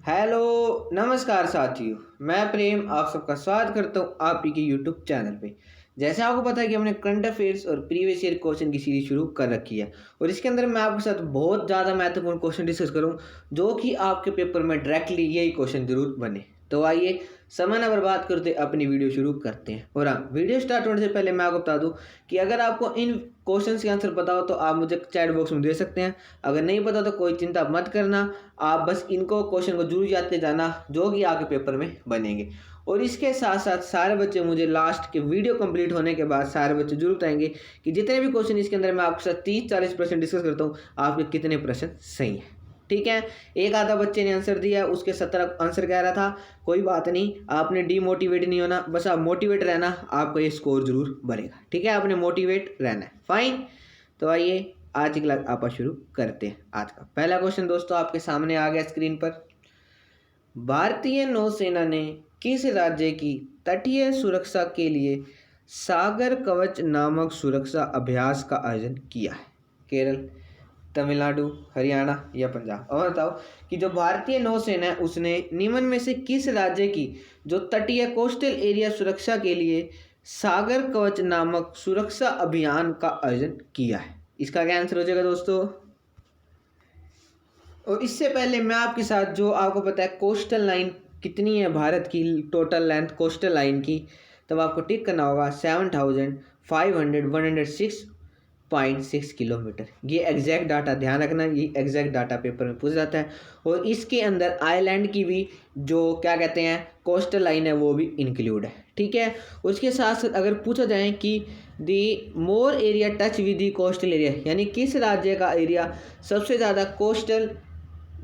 Hello नमस्कार साथियों। मैं प्रेम आप सबका स्वागत करता हूँ आप ही के यूट्यूब चैनल पे। जैसे आपको पता है कि हमने करंट अफेयर्स और प्रीवियस ईयर क्वेश्चन की सीरीज शुरू कर रखी है और इसके अंदर मैं आपके साथ बहुत ज़्यादा महत्वपूर्ण क्वेश्चन डिस्कस करूँ जो कि आपके पेपर में डायरेक्टली यही क्वेश्चन जरूर बने। तो आइए समय न बर्बाद करते अपनी वीडियो शुरू करते हैं। और हाँ, वीडियो स्टार्ट होने से पहले मैं आपको बता दूं कि अगर आपको इन क्वेश्चंस के आंसर पता हो तो आप मुझे चैट बॉक्स में दे सकते हैं। अगर नहीं पता तो कोई चिंता मत करना, आप बस इनको क्वेश्चन को जरूर याद के जाना जो कि आपके पेपर में बनेंगे। और इसके साथ साथ सारे बच्चे मुझे लास्ट के वीडियो कंप्लीट होने के बाद सारे बच्चे जरूर बताएंगे कि जितने भी क्वेश्चन इसके अंदर मैं आपके साथ 30-40% डिस्कस करता हूँ आपके कितने प्रश्न सही हैं। ठीक है, एक आधा बच्चे ने आंसर दिया, उसके 17 आंसर कह रहा था। कोई बात नहीं, आपने डीमोटिवेट नहीं होना, बस आप मोटिवेट रहना, आपको ये स्कोर जरूर बढ़ेगा। ठीक है, आपने मोटिवेट रहना है। फाइन, तो आइए आज की क्लास आप शुरू करते हैं। आज का पहला क्वेश्चन दोस्तों आपके सामने आ गया स्क्रीन पर। भारतीय नौसेना ने किस राज्य की तटीय सुरक्षा के लिए सागर कवच नामक सुरक्षा अभ्यास का आयोजन किया है? केरल, तमिलनाडु, हरियाणा या पंजाब? और बताओ कि जो भारतीय नौसेना है उसने निम्न में से किस राज्य की जो तटीय कोस्टल एरिया सुरक्षा के लिए सागर कवच नामक सुरक्षा अभियान का आयोजन किया है? इसका क्या आंसर हो जाएगा दोस्तों? और इससे पहले मैं आपके साथ जो आपको पता है कोस्टल लाइन कितनी है भारत की टोटल लेंथ कोस्टल लाइन की, तब आपको टिक करना होगा 7500 किलोमीटर। ये एग्जैक्ट डाटा ध्यान रखना, ये एग्जैक्ट डाटा पेपर में पूछा जाता है। और इसके अंदर आइलैंड की भी जो क्या कहते हैं कोस्टल लाइन है वो भी इंक्लूड है। ठीक है, उसके साथ साथ अगर पूछा जाए कि the more area touch with the coastal area, यानी किस राज्य का एरिया सबसे ज़्यादा कोस्टल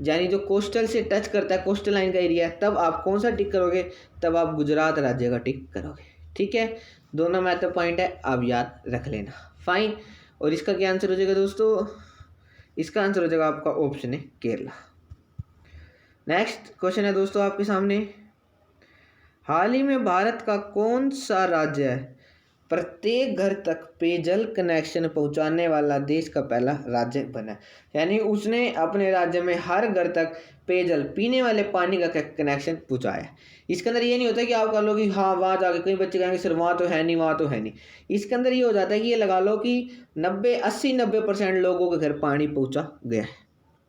यानी जो कोस्टल से टच करता है कोस्टल लाइन का एरिया, तब आप कौन सा टिक करोगे? तब आप गुजरात राज्य का टिक करोगे। ठीक है, दोनों महत्वपूर्ण पॉइंट है, आप याद रख लेना। फाइन, और इसका क्या आंसर हो जाएगा दोस्तों? इसका आंसर हो जाएगा आपका ऑप्शन है केरला। नेक्स्ट क्वेश्चन है दोस्तों आपके सामने। हाल ही में भारत का कौन सा राज्य है प्रत्येक घर तक पेयजल कनेक्शन पहुंचाने वाला देश का पहला राज्य बना? यानी उसने अपने राज्य में हर घर तक पेयजल पीने वाले पानी का कनेक्शन पहुंचाया। इसके अंदर ये नहीं होता कि आप कह लो कि हाँ वहाँ जाके कई बच्चे कहेंगे सर वहाँ तो है नहीं, वहाँ तो है नहीं। इसके अंदर ये हो जाता है कि ये लगा लो कि 90-80-90% लोगों के घर पानी पहुँचा गया है।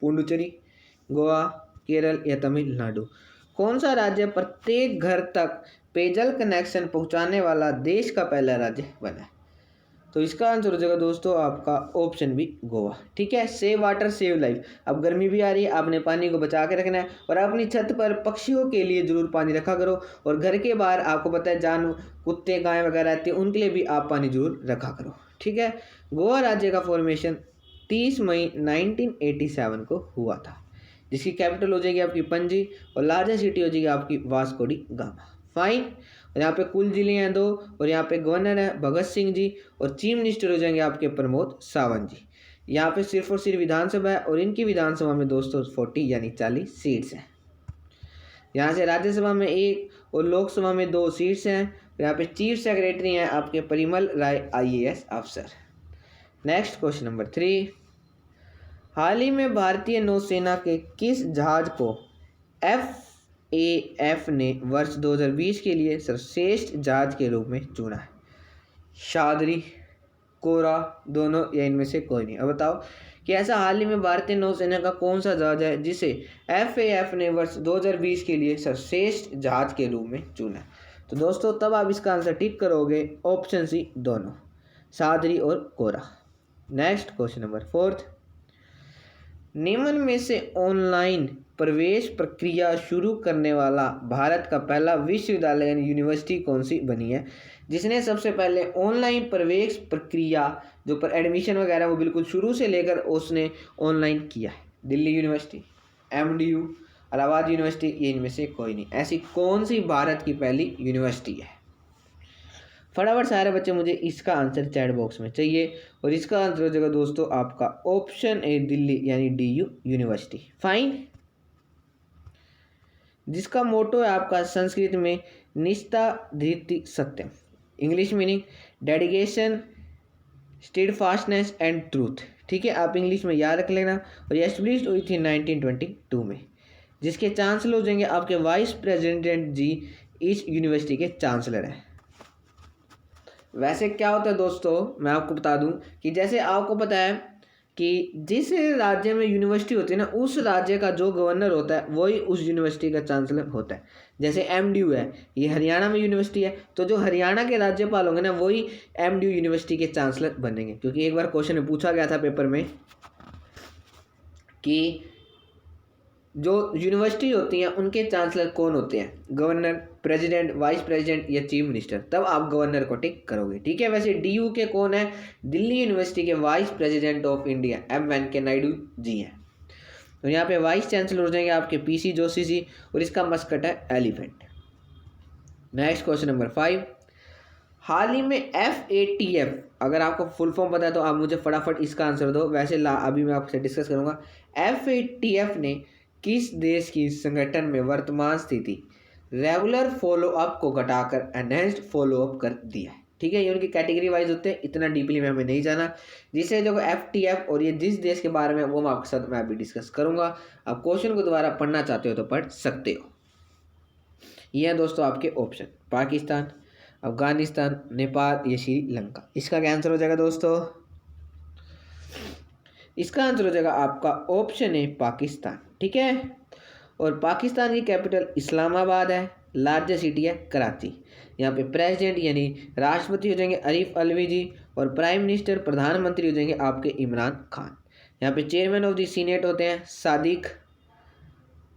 पुडुचेरी, गोवा, केरल या तमिलनाडु? कौन सा राज्य प्रत्येक घर तक पेयजल कनेक्शन पहुंचाने वाला देश का पहला राज्य बना है? तो इसका आंसर हो जाएगा दोस्तों आपका ऑप्शन बी गोवा। ठीक है, सेव वाटर सेव लाइफ। अब गर्मी भी आ रही है, आपने पानी को बचा के रखना है और अपनी छत पर पक्षियों के लिए जरूर पानी रखा करो। और घर के बाहर आपको पता है जानवर कुत्ते गाय वगैरह रहते हैं, उनके लिए भी आप पानी जरूर रखा करो। ठीक है, गोवा राज्य का फॉर्मेशन 30 मई 1987 को हुआ था, जिसकी कैपिटल हो जाएगी आपकी पणजी और लार्जेस्ट सिटी हो जाएगी आपकी वास्को डी गामा। फाइन, और यहाँ पे कुल जिले हैं 2 और यहाँ पे गवर्नर है भगत सिंह जी और चीफ मिनिस्टर हो जाएंगे आपके प्रमोद सावंत जी। यहाँ पे सिर्फ और सिर्फ विधानसभा है और इनकी विधानसभा में दोस्तों 40 यानी 40 सीट्स हैं। यहाँ से राज्यसभा में 1 और लोकसभा में 2 सीट्स हैं। यहाँ पे चीफ सेक्रेटरी हैं आपके परिमल राय IAS अफसर। Next question number 3। हाल ही में भारतीय नौसेना के किस जहाज को FAF ने वर्ष 2020 के लिए सर्वश्रेष्ठ जहाज के रूप में चुना है? शादरी, कोरा, दोनों या इनमें से कोई नहीं? अब बताओ कि ऐसा हाल ही में भारतीय नौसेना का कौन सा जहाज है जिसे FAF ने वर्ष 2020 के लिए सर्वश्रेष्ठ जहाज के रूप में चुना है? तो दोस्तों तब आप इसका आंसर टिक करोगे ऑप्शन सी दोनों, शादरी और कोरा। Next question number 4। निम्न में से ऑनलाइन प्रवेश प्रक्रिया शुरू करने वाला भारत का पहला विश्वविद्यालय यानी यूनिवर्सिटी कौन सी बनी है जिसने सबसे पहले ऑनलाइन प्रवेश प्रक्रिया जो पर एडमिशन वगैरह वो बिल्कुल शुरू से लेकर उसने ऑनलाइन किया है? Delhi university, MDU, Allahabad university, ये इनमें से कोई नहीं। ऐसी कौन सी भारत की पहली यूनिवर्सिटी है? फटाफट सारे बच्चे मुझे इसका आंसर चैट बॉक्स में चाहिए और इसका आंसर हो जाएगा दोस्तों आपका ऑप्शन ए दिल्ली यानी DU यूनिवर्सिटी। फाइन, जिसका मोटो है आपका संस्कृत में निष्ठा धृति सत्यम, English meaning dedication steadfastness and truth. ठीक है, आप इंग्लिश में याद रख लेना। और ये एस्टेब्लिश हुई थी 1922 में। जिसके चांसलर हो जाएंगे आपके वाइस प्रेसिडेंट जी इस यूनिवर्सिटी के चांसलर हैं। वैसे क्या होता है दोस्तों, मैं आपको बता दूं कि जैसे आपको पता है कि जिस राज्य में यूनिवर्सिटी होती है ना, उस राज्य का जो गवर्नर होता है वही उस यूनिवर्सिटी का चांसलर होता है। जैसे एमडीयू है, ये हरियाणा में यूनिवर्सिटी है, तो जो हरियाणा के राज्यपाल होंगे ना वही एमडीयू यूनिवर्सिटी के चांसलर बनेंगे। क्योंकि एक बार क्वेश्चन में पूछा गया था पेपर में कि जो यूनिवर्सिटी होती हैं उनके चांसलर कौन होते हैं, गवर्नर, प्रेसिडेंट, वाइस प्रेसिडेंट या चीफ मिनिस्टर, तब आप गवर्नर को टिक करोगे। ठीक है। वैसे डीयू के कौन है, दिल्ली यूनिवर्सिटी के vice president of India M Venkaiah Naidu ji हैं। तो यहाँ पे वाइस चांसलर हो जाएंगे आपके पीसी जोशी जी, और इसका मस्कट है एलिफेंट। नेक्स्ट क्वेश्चन नंबर 5, हाल ही में FATF, अगर आपको फुल फॉर्म पता है तो आप मुझे फटाफट इसका आंसर दो, वैसे अभी मैं आपसे डिस्कस करूंगा। FATF ने किस देश की संगठन में वर्तमान स्थिति रेगुलर फॉलोअप को घटाकर एनहेंस्ड फॉलोअप कर दिया है। ठीक है, ये उनकी कैटेगरी वाइज होते हैं, इतना डीपली में हमें नहीं जाना। जिससे जो FTF और ये जिस देश के बारे में वो मैं आपके साथ मैं अभी डिस्कस करूंगा। आप क्वेश्चन को दोबारा पढ़ना चाहते हो तो पढ़ सकते हो। ये है दोस्तों आपके ऑप्शन, पाकिस्तान, अफगानिस्तान, नेपाल या श्रीलंका। इसका क्या आंसर हो जाएगा दोस्तों, इसका आंसर हो जाएगा आपका ऑप्शन है पाकिस्तान। ठीक है, और पाकिस्तान की कैपिटल इस्लामाबाद है, लार्जेस्ट सिटी है कराची। यहाँ पे प्रेसिडेंट यानी राष्ट्रपति हो जाएंगे आरिफ अलवी जी, और प्राइम मिनिस्टर प्रधानमंत्री हो जाएंगे आपके इमरान खान। यहाँ पे चेयरमैन ऑफ द सीनेट होते हैं सादिक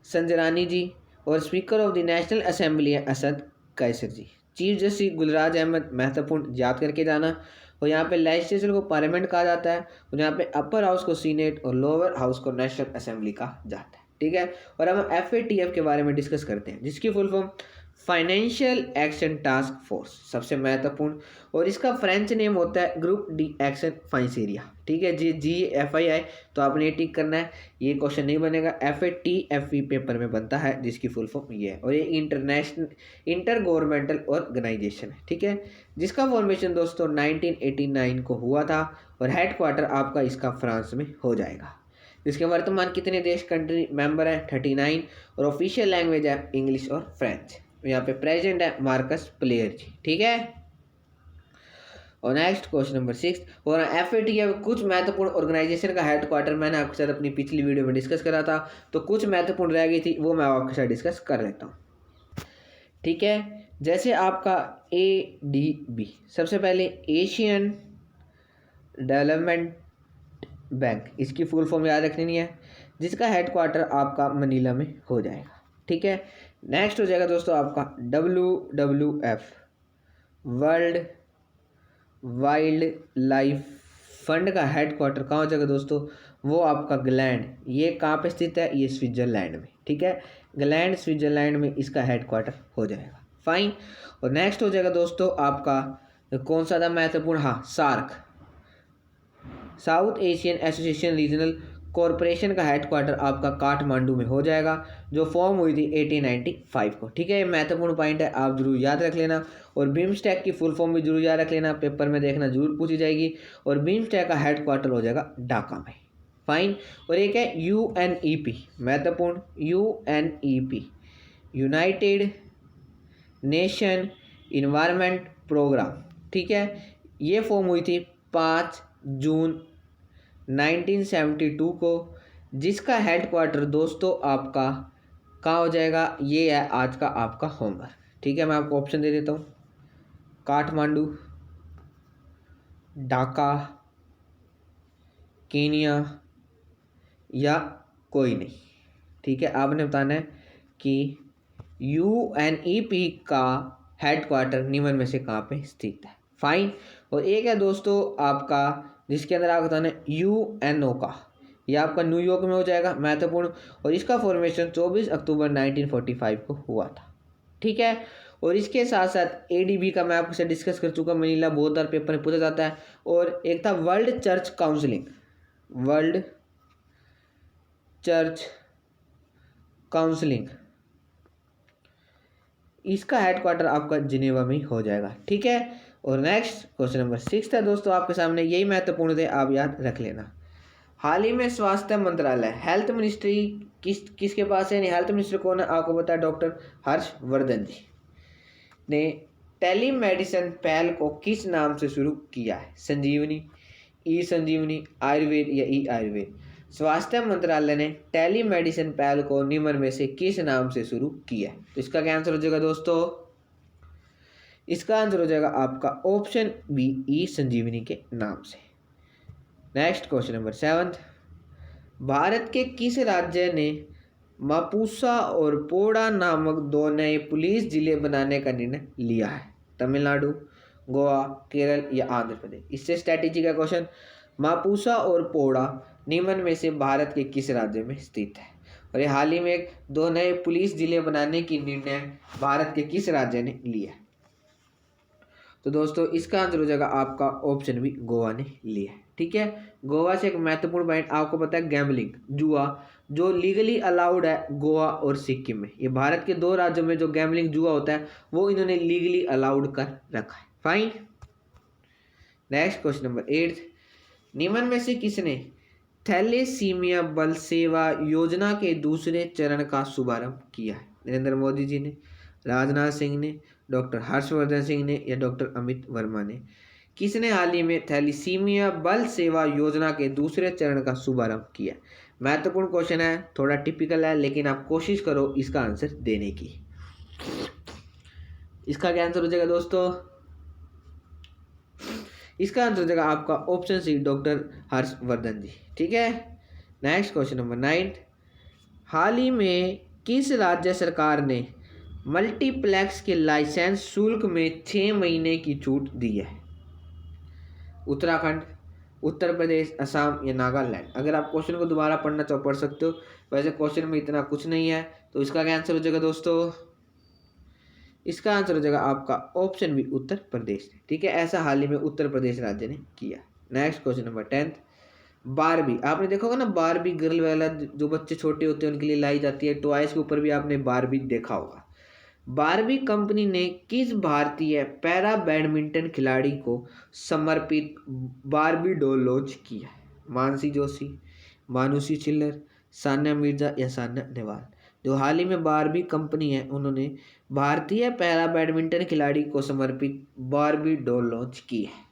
संजरानी जी, और speaker of the national assembly है असद कैसर जी। चीफ जस्टिस गुलराज अहमद, महत्वपूर्ण याद करके जाना। और यहाँ पे लेजिस्लेचर को पार्लियामेंट कहा जाता है, और यहाँ पे अपर हाउस को सीनेट और लोअर हाउस को नेशनल असेंबली कहा जाता है। ठीक है, और अब हम FATF के बारे में डिस्कस करते हैं, जिसकी full form financial action task force, सबसे महत्वपूर्ण, और इसका फ्रेंच नेम होता है ग्रुप डी एक्शन फाइंसेरिया। ठीक है, GFI तो आपने टिक करना है, ये क्वेश्चन नहीं बनेगा। FATF पेपर में बनता है, जिसकी फुल फॉर्म ये है, और ये इंटर गवर्नमेंटल ऑर्गेनाइजेशन है। ठीक है, जिसका फॉर्मेशन दोस्तों 1989 को हुआ था, और हेडक्वार्टर आपका इसका फ्रांस में हो जाएगा। जिसके वर्तमान कितने देश कंट्री मेंबर है, 39, और ऑफिशियल लैंग्वेज है इंग्लिश और फ्रेंच। यहाँ पे प्रेसिडेंट है मार्कस प्लेयर जी। ठीक है, और नेक्स्ट क्वेश्चन नंबर 6, और FATF कुछ महत्वपूर्ण ऑर्गेनाइजेशन का हेडक्वार्टर मैंने आपके साथ अपनी पिछली वीडियो में डिस्कस करा था, तो कुछ महत्वपूर्ण रह गई थी, वो मैं आपके साथ डिस्कस कर लेता हूँ। ठीक है, जैसे आपका ADB, सबसे पहले एशियन डेवलपमेंट बैंक, इसकी फुल फॉर्म याद रखनी है, जिसका हेडक्वार्टर आपका मनीला में हो जाएगा। ठीक है, नेक्स्ट हो जाएगा दोस्तों आपका WWF, world wild life fund का हेडक्वार्टर कहाँ हो जाएगा दोस्तों, वो आपका ग्लैंड, ये कहाँ पे स्थित है, ये स्विट्जरलैंड में। ठीक है, ग्लैंड स्विट्जरलैंड में इसका हेडक्वार्टर हो जाएगा। फाइन, और नेक्स्ट हो जाएगा दोस्तों आपका कौन सा था महत्वपूर्ण, हाँ SAARC, South Asian Association Regional Corporation का हेडक्वार्टर आपका काठमांडू में हो जाएगा, जो फॉर्म हुई थी 1895 को। ठीक है, ये महत्वपूर्ण पॉइंट है, आप जरूर याद रख लेना। और बिम्स्टेक की फुल फॉर्म भी जरूर याद रख लेना, पेपर में देखना जरूर पूछी जाएगी। और बिम्स्टेक का हेडक्वार्टर हो जाएगा ढाका में। फाइन, और एक है UNEP, महत्वपूर्ण, UNEP United Nation Environment Programme. ठीक है, ये फॉर्म हुई थी 5 जून 1972 को, जिसका हेडक्वार्टर दोस्तों आपका कहाँ हो जाएगा, ये है आज का आपका होमवर्क। ठीक है, मैं आपको ऑप्शन दे देता हूँ, काठमांडू, ढाका, केनिया या कोई नहीं। ठीक है, आपने बताना है कि UNEP का हेडक्वार्टर निम्न में से कहाँ पे स्थित है। फाइन, और एक है दोस्तों आपका जिसके अंदर आप बताना है UNO का, यह आपका न्यूयॉर्क में हो जाएगा, महत्वपूर्ण, और इसका फॉर्मेशन 24 अक्टूबर 1945 को हुआ था। ठीक है, और इसके साथ साथ ADB का मैं आपसे डिस्कस कर चुका, मनीला बहुत बार पेपर में पूछा जाता है। और एक था world church counselling, world church counselling, इसका हेडक्वार्टर आपका जिनेवा में हो जाएगा। ठीक है, और नेक्स्ट क्वेश्चन नंबर 6 है दोस्तों आपके सामने, यही महत्वपूर्ण थे, आप याद रख लेना। हाल ही में स्वास्थ्य मंत्रालय हेल्थ मिनिस्ट्री किसके पास है, यानी हेल्थ मिनिस्टर कौन है आपको पता है, डॉक्टर हर्षवर्धन जी ने टेलीमेडिसिन पहल को किस नाम से शुरू किया है, संजीवनी, ई संजीवनी, आयुर्वेद या ई आयुर्वेद। स्वास्थ्य मंत्रालय ने टेलीमेडिसिन पहल को निम्न में से किस नाम से शुरू किया है, तो इसका क्या आंसर हो जाएगा दोस्तों, इसका आंसर हो जाएगा आपका ऑप्शन बी, ई संजीवनी के नाम से। नेक्स्ट क्वेश्चन नंबर 7, भारत के किस राज्य ने मापुसा और पोड़ा नामक 2 नए पुलिस जिले बनाने का निर्णय लिया है, तमिलनाडु, गोवा, केरल या आंध्र प्रदेश। इससे स्ट्रैटेजी का क्वेश्चन, मापुसा और पोड़ा निम्न में से भारत के किस राज्य में स्थित है, और ये हाल ही में 2 नए पुलिस जिले बनाने की निर्णय भारत के किस राज्य ने लिया है, तो दोस्तों इसका आंसर हो जाएगा आपका ऑप्शन बी, गोवा ने लिया है। ठीक है, गोवा से एक महत्वपूर्ण पॉइंट आपको पता है, गैम्बलिंग जुआ जो लीगली अलाउड है गोवा और सिक्किम में, ये भारत के 2 राज्यों में जो गैम्बलिंग जुआ होता है वो इन्होंने लीगली अलाउड कर रखा है। फाइन। नेक्स्ट क्वेश्चन नंबर 8, निम्न में से किसने थैलेसीमिया बल सेवा योजना के दूसरे चरण का शुभारंभ किया है, नरेंद्र मोदी जी ने, राजनाथ सिंह ने, डॉक्टर हर्षवर्धन सिंह ने या डॉक्टर अमित वर्मा ने। किसने हाल ही में थैलेसीमिया बल सेवा योजना के दूसरे चरण का शुभारंभ किया? महत्वपूर्ण क्वेश्चन है, थोड़ा टिपिकल है, लेकिन आप कोशिश करो इसका आंसर देने की। इसका क्या आंसर हो जाएगा दोस्तों? इसका आंसर हो जाएगा आपका ऑप्शन सी, डॉक्टर हर्षवर्धन जी। ठीक है, नेक्स्ट क्वेश्चन नंबर 9, हाल ही में किस राज्य सरकार ने मल्टीप्लेक्स के लाइसेंस शुल्क में 6 महीने की छूट दी है? उत्तराखंड, उत्तर प्रदेश, असम या नागालैंड। अगर आप क्वेश्चन को दोबारा पढ़ना चाहो पढ़ सकते हो, वैसे क्वेश्चन में इतना कुछ नहीं है, तो इसका क्या आंसर हो जाएगा दोस्तों? इसका आंसर हो जाएगा आपका ऑप्शन बी, उत्तर प्रदेश। ठीक है, ऐसा हाल ही में उत्तर प्रदेश राज्य ने किया। Next question number 10, Barbie. आपने देखा होगा ना, बारबी गर्ल वाला जो बच्चे छोटे होते हैं उनके लिए लाई जाती है, टॉयज के ऊपर भी आपने बारबी देखा होगा। बारबी कंपनी ने किस भारतीय पैरा बैडमिंटन खिलाड़ी को समर्पित बारबी डॉल लॉन्च किया है? मानसी जोशी, मानुषी छिल्लर, सान्या मिर्जा या सान्या नेहवाल। जो हाल ही में बारबी कंपनी है उन्होंने भारतीय पैरा बैडमिंटन खिलाड़ी को समर्पित बारबी डॉल लॉन्च की है।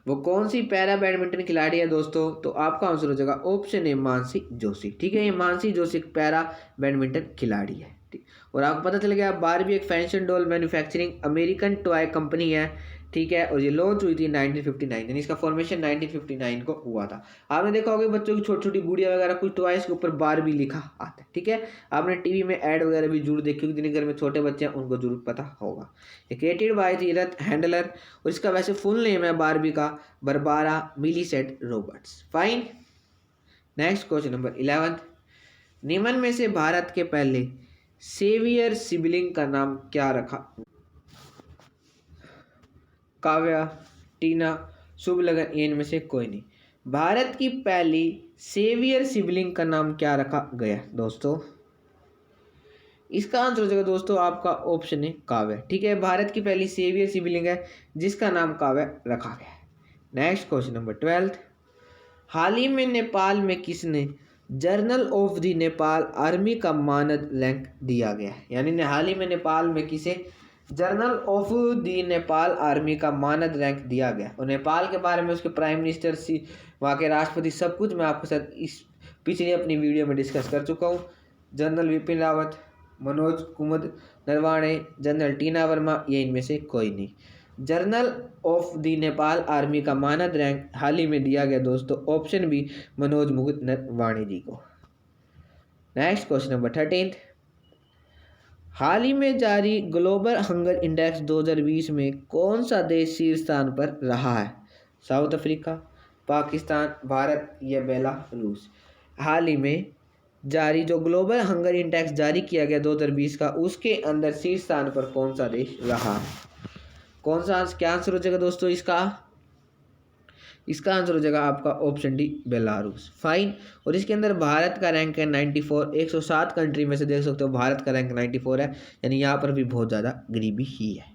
वो कौन सी पैरा बैडमिंटन खिलाड़ी है दोस्तों? तो आपका आंसर हो जाएगा ऑप्शन ए, मानसी जोशी। ठीक है, ये मानसी जोशी पैरा बैडमिंटन खिलाड़ी है। ठीक, और आपको पता चल गया बारबी एक fashion doll manufacturing American toy company है। ठीक है, और ये लॉन्च हुई थी 1959, यानी इसका फॉर्मेशन 1959 को हुआ था। आपने देखा होगा बच्चों की छोटी छोटी गुड़िया वगैरह कुछ टॉयज के ऊपर बारबी लिखा आता है। ठीक है, आपने टीवी में ऐड वगैरह भी जरूर देखी होगी, जिनके घर में छोटे बच्चे हैं उनको जरूर पता होगा। ये क्रिएटेड बाय धीरज हैंडलर, और इसका वैसे फुल नेम है बारबी का Barbara Millicent Roberts. Fine. Next question number 11, निम्न में से भारत के पहले सेवियर सिबलिंग का नाम क्या रखा? काव्या, टीना, शुभ लगन, इनमें से कोई नहीं। भारत की पहली सेवियर सिबलिंग का नाम क्या रखा गया दोस्तों? इसका आंसर हो जाएगा दोस्तों आपका ऑप्शन है काव्य। ठीक है, भारत की पहली सेवियर सिबलिंग है जिसका नाम काव्य रखा गया है। नेक्स्ट क्वेश्चन नंबर 12, हाल ही में नेपाल में किसने journal of the Nepal army का मानद रैंक दिया गया है? यानी हाल ही में नेपाल में किसे journal of the Nepal army का मानद रैंक दिया गया, और नेपाल के बारे में उसके प्राइम मिनिस्टर, वहाँ के राष्ट्रपति, सब कुछ मैं आपके साथ इस पिछली अपनी वीडियो में डिस्कस कर चुका हूँ। जनरल विपिन रावत, मनोज कुमुद नरवाणे, जनरल टीना वर्मा, ये इनमें से कोई नहीं। Journal of the Nepal army का मानद रैंक हाल ही में दिया गया दोस्तों, ऑप्शन बी, मनोज मुकुंद नरवाणे जी को। नेक्स्ट क्वेश्चन नंबर 13, हाल ही में जारी ग्लोबल हंगर इंडेक्स 2020 में कौन सा देश शीर्ष स्थान पर रहा है? साउथ अफ्रीका, पाकिस्तान, भारत या बेलारूस। हाल ही में जारी जो ग्लोबल हंगर इंडेक्स जारी किया गया 2020 का, उसके अंदर शीर्ष स्थान पर कौन सा देश रहा है? कौन सा, क्या आंसर हो जाएगा दोस्तों इसका? इसका आंसर हो जाएगा आपका ऑप्शन डी, बेलारूस। फाइन। और इसके अंदर भारत का रैंक है 94। 107 कंट्री में से देख सकते हो भारत का रैंक 94 है, यानी यहाँ पर भी बहुत ज़्यादा गरीबी ही है।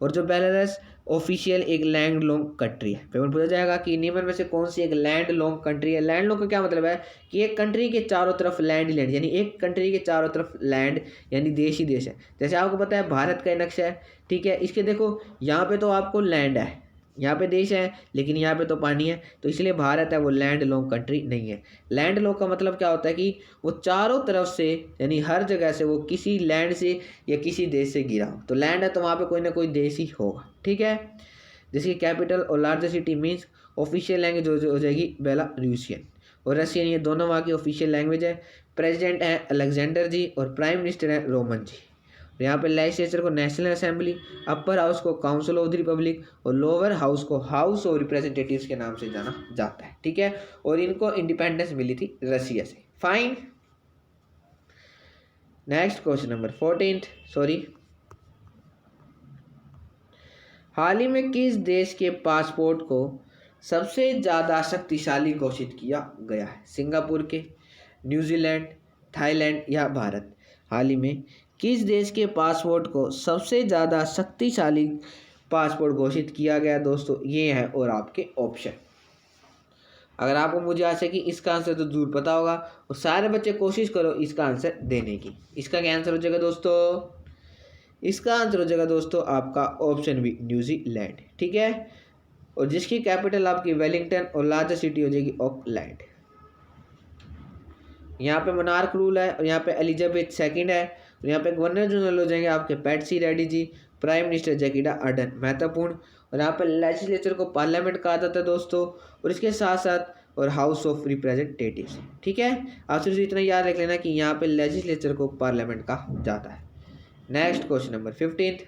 और जो बेलारूस ऑफिशियल एक लैंड लॉन्ग कंट्री है। पेपर पूछा जाएगा कि निम्न में से कौन सी एक लैंड लॉन्ग कंट्री है। लैंड लॉन्ग का क्या मतलब है कि एक कंट्री के चारों तरफ लैंड ही लैंड, यानी एक कंट्री के चारों तरफ लैंड यानी देश ही देश है। जैसे आपको पता है भारत का नक्शा है, ठीक है, इसके देखो यहाँ पे तो आपको लैंड है, यहाँ पे देश है, लेकिन यहाँ पे तो पानी है, तो इसलिए भारत है वो लैंड लॉन्ग कंट्री नहीं है। लैंड लॉन्ग का मतलब क्या होता है कि वो चारों तरफ से यानी हर जगह से वो किसी लैंड से या किसी देश से घिरा हो। तो लैंड है तो वहाँ पे कोई ना कोई देश ही होगा, ठीक है। जिसकी कैपिटल और largest city means official language हो जाएगी बेलारूसियन और रशियन, ये दोनों वहाँ की ऑफिशियल लैंग्वेज है। प्रेसिडेंट है अलेक्जेंडर जी और प्राइम मिनिस्टर है रोमन जी। और यहाँ पे लेजिस्लेचर को नेशनल असेंबली, अपर हाउस को काउंसिल ऑफ द रिपब्लिक और लोअर हाउस को हाउस ऑफ रिप्रेजेंटेटिव्स के नाम से जाना जाता है, ठीक है। और इनको इंडिपेंडेंस मिली थी रशिया से। फाइन। नेक्स्ट क्वेश्चन नंबर 14 हाल ही में किस देश के पासपोर्ट को सबसे ज़्यादा शक्तिशाली घोषित किया गया है? सिंगापुर के, न्यूजीलैंड, थाईलैंड या भारत? हाल ही में किस देश के पासपोर्ट को सबसे ज़्यादा शक्तिशाली पासपोर्ट घोषित किया गया दोस्तों? ये है और आपके ऑप्शन। अगर आपको मुझे आशा कि इसका आंसर तो जरूर पता होगा और सारे बच्चे कोशिश करो इसका आंसर देने की। इसका क्या आंसर हो जाएगा दोस्तों? इसका आंसर हो जाएगा दोस्तों आपका ऑप्शन बी न्यूजीलैंड, ठीक है। और जिसकी कैपिटल आपकी वेलिंगटन और लार्जेस्ट सिटी हो जाएगी ऑकलैंड। यहाँ पे मोनार्क रूल है और यहाँ पे एलिजाबेथ सेकंड है और यहाँ पे गवर्नर जनरल हो जाएंगे आपके Patsy Reddy ji, prime minister जैकिडा Ardern, महत्वपूर्ण। और यहाँ पे लेजिस्लेचर को पार्लियामेंट कहा जाता है दोस्तों, और इसके साथ साथ और हाउस ऑफ रिप्रेजेंटेटिव्स, ठीक है। आप सिर्फ इतना याद रख लेना कि यहाँ पे लेजिस्लेचर को पार्लियामेंट कहा जाता है। नेक्स्ट क्वेश्चन नंबर 15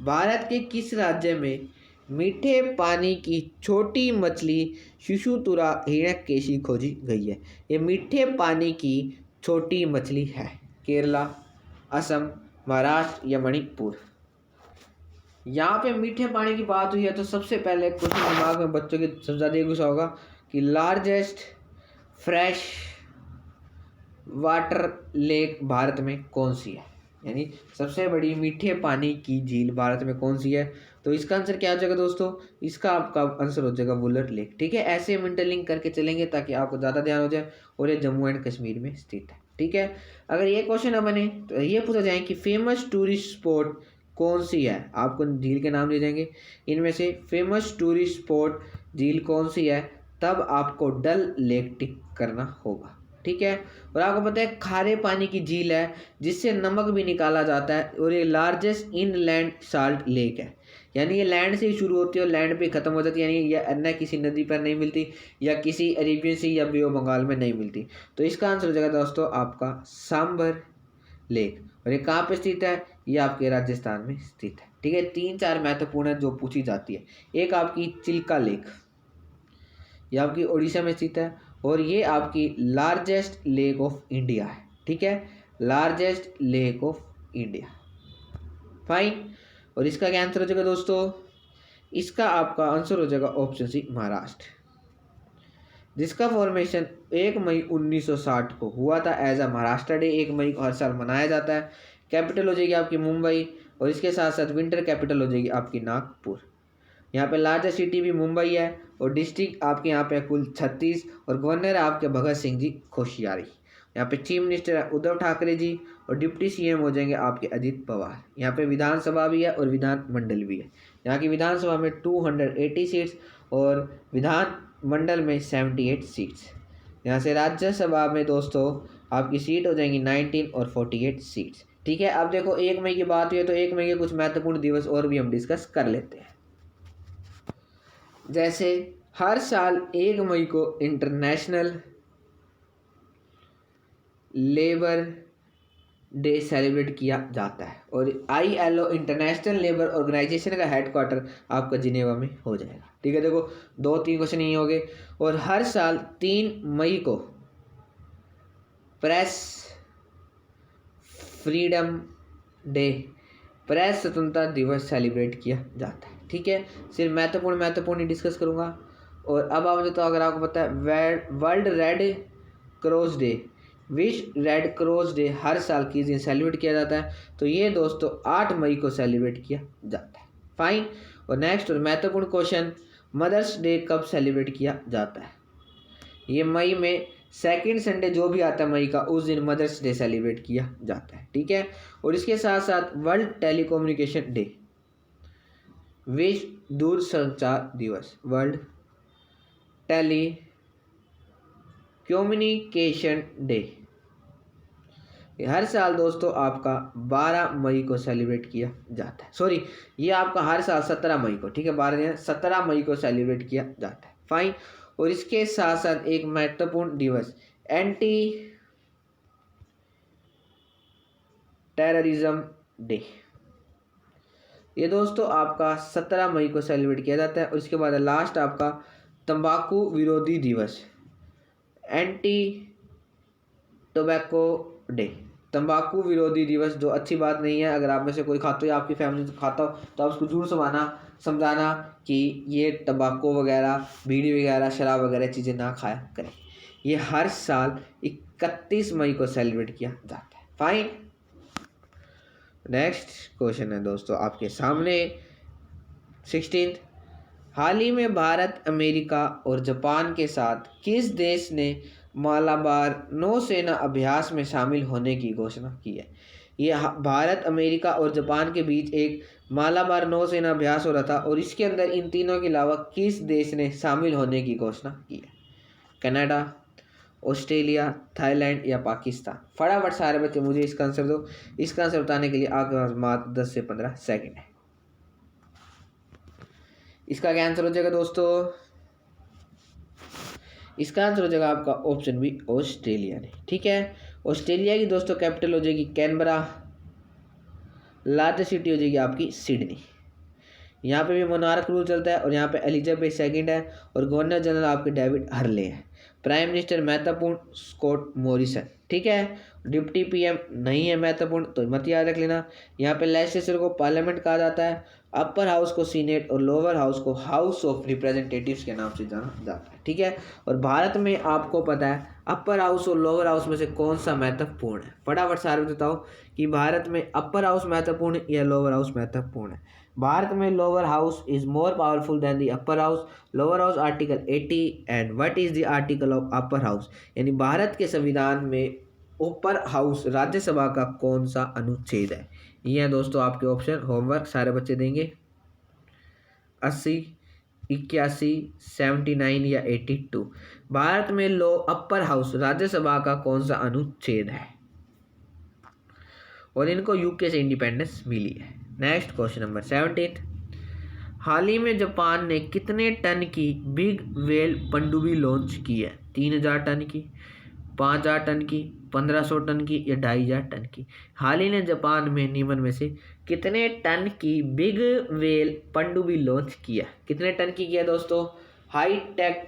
भारत के किस राज्य में मीठे पानी की छोटी मछली शिशुतुरा हिरण्यकेशी खोजी गई है? ये मीठे पानी की छोटी मछली है। केरला, असम, महाराष्ट्र या मणिपुर? यहाँ पे मीठे पानी की बात हुई है तो सबसे पहले क्वेश्चन दिमाग में बच्चों के सबसे ज़्यादा गुस्सा होगा कि largest fresh water lake Bharat में कौन सी है, यानी सबसे बड़ी मीठे पानी की झील भारत में कौन सी है? तो इसका आंसर क्या हो जाएगा दोस्तों? इसका आपका आंसर हो जाएगा वुलर लेक, ठीक है। ऐसे हम इंटरलिंक करके चलेंगे ताकि आपको ज़्यादा ध्यान हो जाए। और ये जम्मू एंड कश्मीर में स्थित है, ठीक है। अगर ये क्वेश्चन ना बने तो ये पूछा जाए कि फेमस टूरिस्ट स्पॉट कौन सी है, आपको झील के नाम दिए जाएंगे। इनमें से फेमस टूरिस्ट स्पॉट झील कौन सी है, तब आपको डल लेक टिक करना होगा, ठीक है। और आपको पता है खारे पानी की झील है जिससे नमक भी निकाला जाता है और ये लार्जेस्ट इनलैंड साल्ट लेक है, यानी ये लैंड से ही शुरू होती है और लैंड पे ख़त्म हो जाती है, यानी ये अन्य किसी नदी पर नहीं मिलती या किसी अरेबियन सी या बे ऑफ बंगाल में नहीं मिलती। तो इसका आंसर हो जाएगा दोस्तों आपका सांबर लेक। और ये कहाँ पे स्थित है? ये आपके राजस्थान में स्थित है, ठीक है। 3-4 महत्वपूर्ण है जो पूछी जाती है। एक आपकी चिल्का लेक, ये आपकी उड़ीसा में स्थित है और ये आपकी लार्जेस्ट लेक ऑफ इंडिया है, ठीक है, largest lake of India. Fine. और इसका क्या आंसर हो जाएगा दोस्तों? इसका आपका आंसर हो जाएगा ऑप्शन सी महाराष्ट्र, जिसका फॉर्मेशन 1 मई 1960 को हुआ था एज अ महाराष्ट्र डे। 1 मई को हर साल मनाया जाता है। कैपिटल हो जाएगी आपकी मुंबई और इसके साथ साथ विंटर कैपिटल हो जाएगी आपकी नागपुर। यहाँ पे लार्जेस्ट सिटी भी मुंबई है और डिस्ट्रिक्ट आपके यहाँ पे कुल 36 और गवर्नर है आपके भगत सिंह जी कोश्यारी। यहाँ पे चीफ मिनिस्टर है उद्धव ठाकरे जी और डिप्टी सीएम हो जाएंगे आपके अजित पवार। यहाँ पे विधानसभा भी है और विधान मंडल भी है। यहाँ की विधानसभा में 280 सीट्स और विधान मंडल में 78 सीट्स। यहाँ से राज्यसभा में दोस्तों आपकी सीट हो जाएंगी 19 और 48 सीट्स, ठीक है। अब देखो 1 मई की बात हुई है तो 1 मई के कुछ महत्वपूर्ण दिवस और भी हम डिस्कस कर लेते हैं। जैसे हर साल 1 मई को इंटरनेशनल लेबर डे सेलिब्रेट किया जाता है और ILO इंटरनेशनल लेबर ऑर्गेनाइजेशन का हेडक्वार्टर आपका जिनेवा में हो जाएगा, ठीक है। देखो 2-3 क्वेश्चन यही हो गए। और हर साल 3 मई को प्रेस फ्रीडम डे, प्रेस स्वतंत्रता दिवस सेलिब्रेट किया जाता है, ठीक है। सिर्फ महत्वपूर्ण ही डिस्कस करूँगा। और अब आप तो अगर आपको पता है वर्ल्ड रेड क्रॉस डे, विश्व रेड क्रॉस डे हर साल किस दिन सेलिब्रेट किया जाता है? तो ये दोस्तों 8 मई को सेलिब्रेट किया जाता है, फाइन। और नेक्स्ट और महत्वपूर्ण क्वेश्चन, मदर्स डे कब सेलिब्रेट किया जाता है? ये मई में सेकंड संडे जो भी आता है मई का, उस दिन मदर्स डे सेलिब्रेट किया जाता है, ठीक है। और इसके साथ साथ वर्ल्ड टेलीकम्युनिकेशन डे, विश्व दूरसंचार दिवस, वर्ल्ड टेली कम्युनिकेशन डे, हर साल दोस्तों आपका 12 मई को सेलिब्रेट किया जाता है। सॉरी, ये आपका हर साल 17 मई को, ठीक है, 17 मई को सेलिब्रेट किया जाता है, फाइन। और इसके साथ साथ एक महत्वपूर्ण दिवस एंटी टेररिज्म डे, ये दोस्तों आपका 17 मई को सेलिब्रेट किया जाता है। और इसके बाद लास्ट आपका तंबाकू विरोधी दिवस, एंटी टोबैको डे, तंबाकू विरोधी दिवस, जो अच्छी बात नहीं है। अगर आप में से कोई खाता हो या आपकी फैमिली से खाता हो तो आप उसको जरूर समझाना कि ये तंबाकू वगैरह, बीड़ी वगैरह, शराब वगैरह चीज़ें ना खाया करें। ये हर साल 31 मई को सेलिब्रेट किया जाता है, फाइन। नेक्स्ट क्वेश्चन है दोस्तों आपके सामने 16th, हाल ही में भारत, अमेरिका और जापान के साथ किस देश ने मालाबार नौसेना अभ्यास में शामिल होने की घोषणा की है? ये भारत, अमेरिका और जापान के बीच एक मालाबार नौसेना अभ्यास हो रहा था और इसके अंदर इन तीनों के अलावा किस देश ने शामिल होने की घोषणा की है? कनाडा, ऑस्ट्रेलिया, थाईलैंड या पाकिस्तान? फटाफट सारे बच्चे मुझे इसका आंसर दो। इसका आंसर बताने के लिए आपके पास मात्र 10 से 15 सेकंड है। इसका क्या आंसर हो जाएगा दोस्तों? इसका आंसर हो जाएगा आपका ऑप्शन बी, ऑस्ट्रेलिया ने, ठीक है। ऑस्ट्रेलिया की दोस्तों कैपिटल हो जाएगी कैनबरा, लार्जेस्ट सिटी हो जाएगी आपकी सिडनी। यहाँ पे भी मोनार्क रूल चलता है और यहाँ पे एलिजाबेथ सेकंड है और गवर्नर जनरल आपके डेविड हर्ले है। प्राइम मिनिस्टर महत्वपूर्ण स्कॉट मॉरिसन, ठीक है। डिप्टी पीएम नहीं है महत्वपूर्ण, तो मत याद रख लेना। यहाँ पे लेजिस्लेचर को पार्लियामेंट कहा जाता है, अपर हाउस को सीनेट और लोअर हाउस को हाउस ऑफ रिप्रेजेंटेटिव्स के नाम से जाना जाता है, ठीक है। और भारत में आपको पता है अपर हाउस और लोअर हाउस में से कौन सा महत्वपूर्ण है? फटाफट सारे बताओ कि भारत में अपर हाउस महत्वपूर्ण या लोअर हाउस महत्वपूर्ण है। भारत में lower house is more powerful than the upper house, lower house article 80 and what is the article of upper house? यानी भारत के संविधान में ऊपर हाउस राज्यसभा का कौन सा अनुच्छेद है? ये है दोस्तों आपके ऑप्शन, होमवर्क सारे बच्चे देंगे। 80, 81, 79 या 82? भारत में लो अपर हाउस राज्यसभा का कौन सा अनुच्छेद है? और इनको यूके से इंडिपेंडेंस मिली है। नेक्स्ट क्वेश्चन नंबर 17, हाल ही में जापान ने कितने टन की बिग वेल पनडुब्बी लॉन्च की है? 3000 टन की, 5000 टन की, 1500 टन की या 2500 टन की? हाल ही में जापान में निम्न में से कितने टन की बिग वेल पनडुब्बी लॉन्च किया? कितने टन की किया दोस्तों? हाई टेक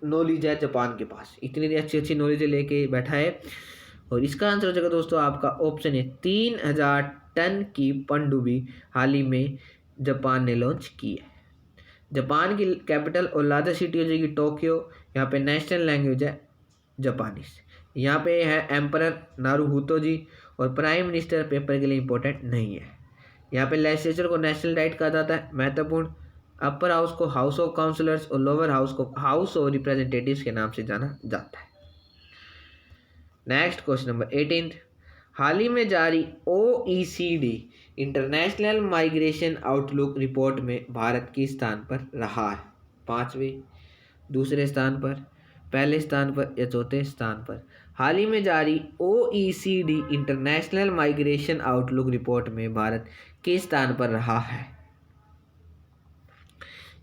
नॉलेज है जापान के पास, इतनी अच्छी अच्छी नॉलेज लेके बैठा है। और इसका आंसर हो जाएगा दोस्तों आपका ऑप्शन है 3000 टन की पनडुब्बी हाल ही में जापान ने लॉन्च की है। जापान की कैपिटल और लार्जेस्ट सिटी हो जाएगी टोक्यो। यहाँ पे नेशनल लैंग्वेज है जापानीज। यहाँ पे है एम्परर नारुहितो जी और प्राइम मिनिस्टर पेपर के लिए इंपॉर्टेंट नहीं है। यहाँ पे लेजिस्लेचर को नेशनल डाइट कहा जाता है, महत्वपूर्ण। अपर हाउस को हाउस ऑफ काउंसिलर्स और लोअर हाउस को हाउस ऑफ रिप्रेजेंटेटिव्स के नाम से जाना जाता है। नेक्स्ट क्वेश्चन नंबर 18, हाल ही में जारी OECD international migration outlook report में भारत किस स्थान पर रहा है? 5वें, दूसरे स्थान पर, पहले स्थान पर या चौथे स्थान पर? हाल ही में जारी OECD international migration outlook report में भारत किस स्थान पर रहा है?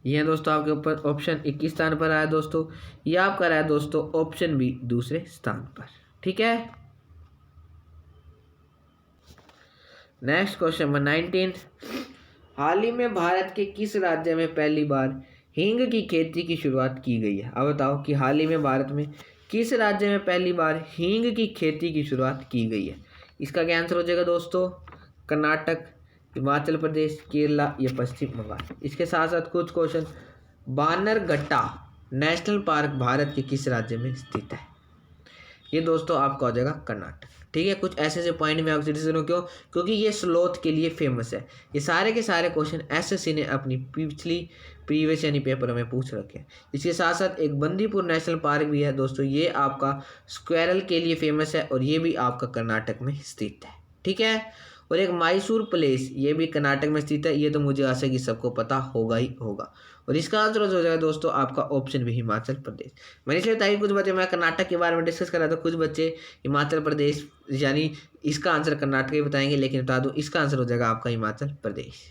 यह दोस्तों आपके ऊपर ऑप्शन 21 स्थान पर आया दोस्तों, यह आपका रहा है दोस्तों ऑप्शन बी, दूसरे स्थान पर, ठीक है। नेक्स्ट क्वेश्चन नंबर 19, हाल ही में भारत के किस राज्य में पहली बार हींग की खेती की शुरुआत की गई है? अब बताओ कि हाल ही में भारत में किस राज्य में पहली बार हींग की खेती की शुरुआत की गई है? इसका क्या आंसर हो जाएगा दोस्तों? कर्नाटक, हिमाचल प्रदेश, केरला या पश्चिम बंगाल? इसके साथ साथ कुछ क्वेश्चन, बानरघट्टा नेशनल पार्क भारत के किस राज्य में स्थित है? ये दोस्तों आपका हो जाएगा कर्नाटक। ठीक है, कुछ ऐसे ऐसे पॉइंट में आप सिटीजन क्यों, क्योंकि ये स्लोथ के लिए फेमस है। ये सारे के सारे क्वेश्चन एसएससी ने अपनी प्रीवियस यानी पेपर में पूछ रखे हैं। इसके साथ साथ एक बंदीपुर नेशनल पार्क भी है दोस्तों, ये आपका स्क्वेरल के लिए फेमस है और ये भी आपका कर्नाटक में स्थित है। ठीक है, और एक मैसूर पैलेस, ये भी कर्नाटक में स्थित है। ये तो मुझे आशा है कि सबको पता होगा ही होगा। और इसका आंसर हो जाएगा दोस्तों आपका ऑप्शन भी हिमाचल प्रदेश। मैंने इसलिए बताया कुछ बच्चे, मैं कर्नाटक के बारे में डिस्कस कर रहा था, कुछ बच्चे हिमाचल प्रदेश यानी इसका आंसर कर्नाटक ही बताएंगे, लेकिन बता दूं इसका आंसर हो जाएगा आपका हिमाचल प्रदेश।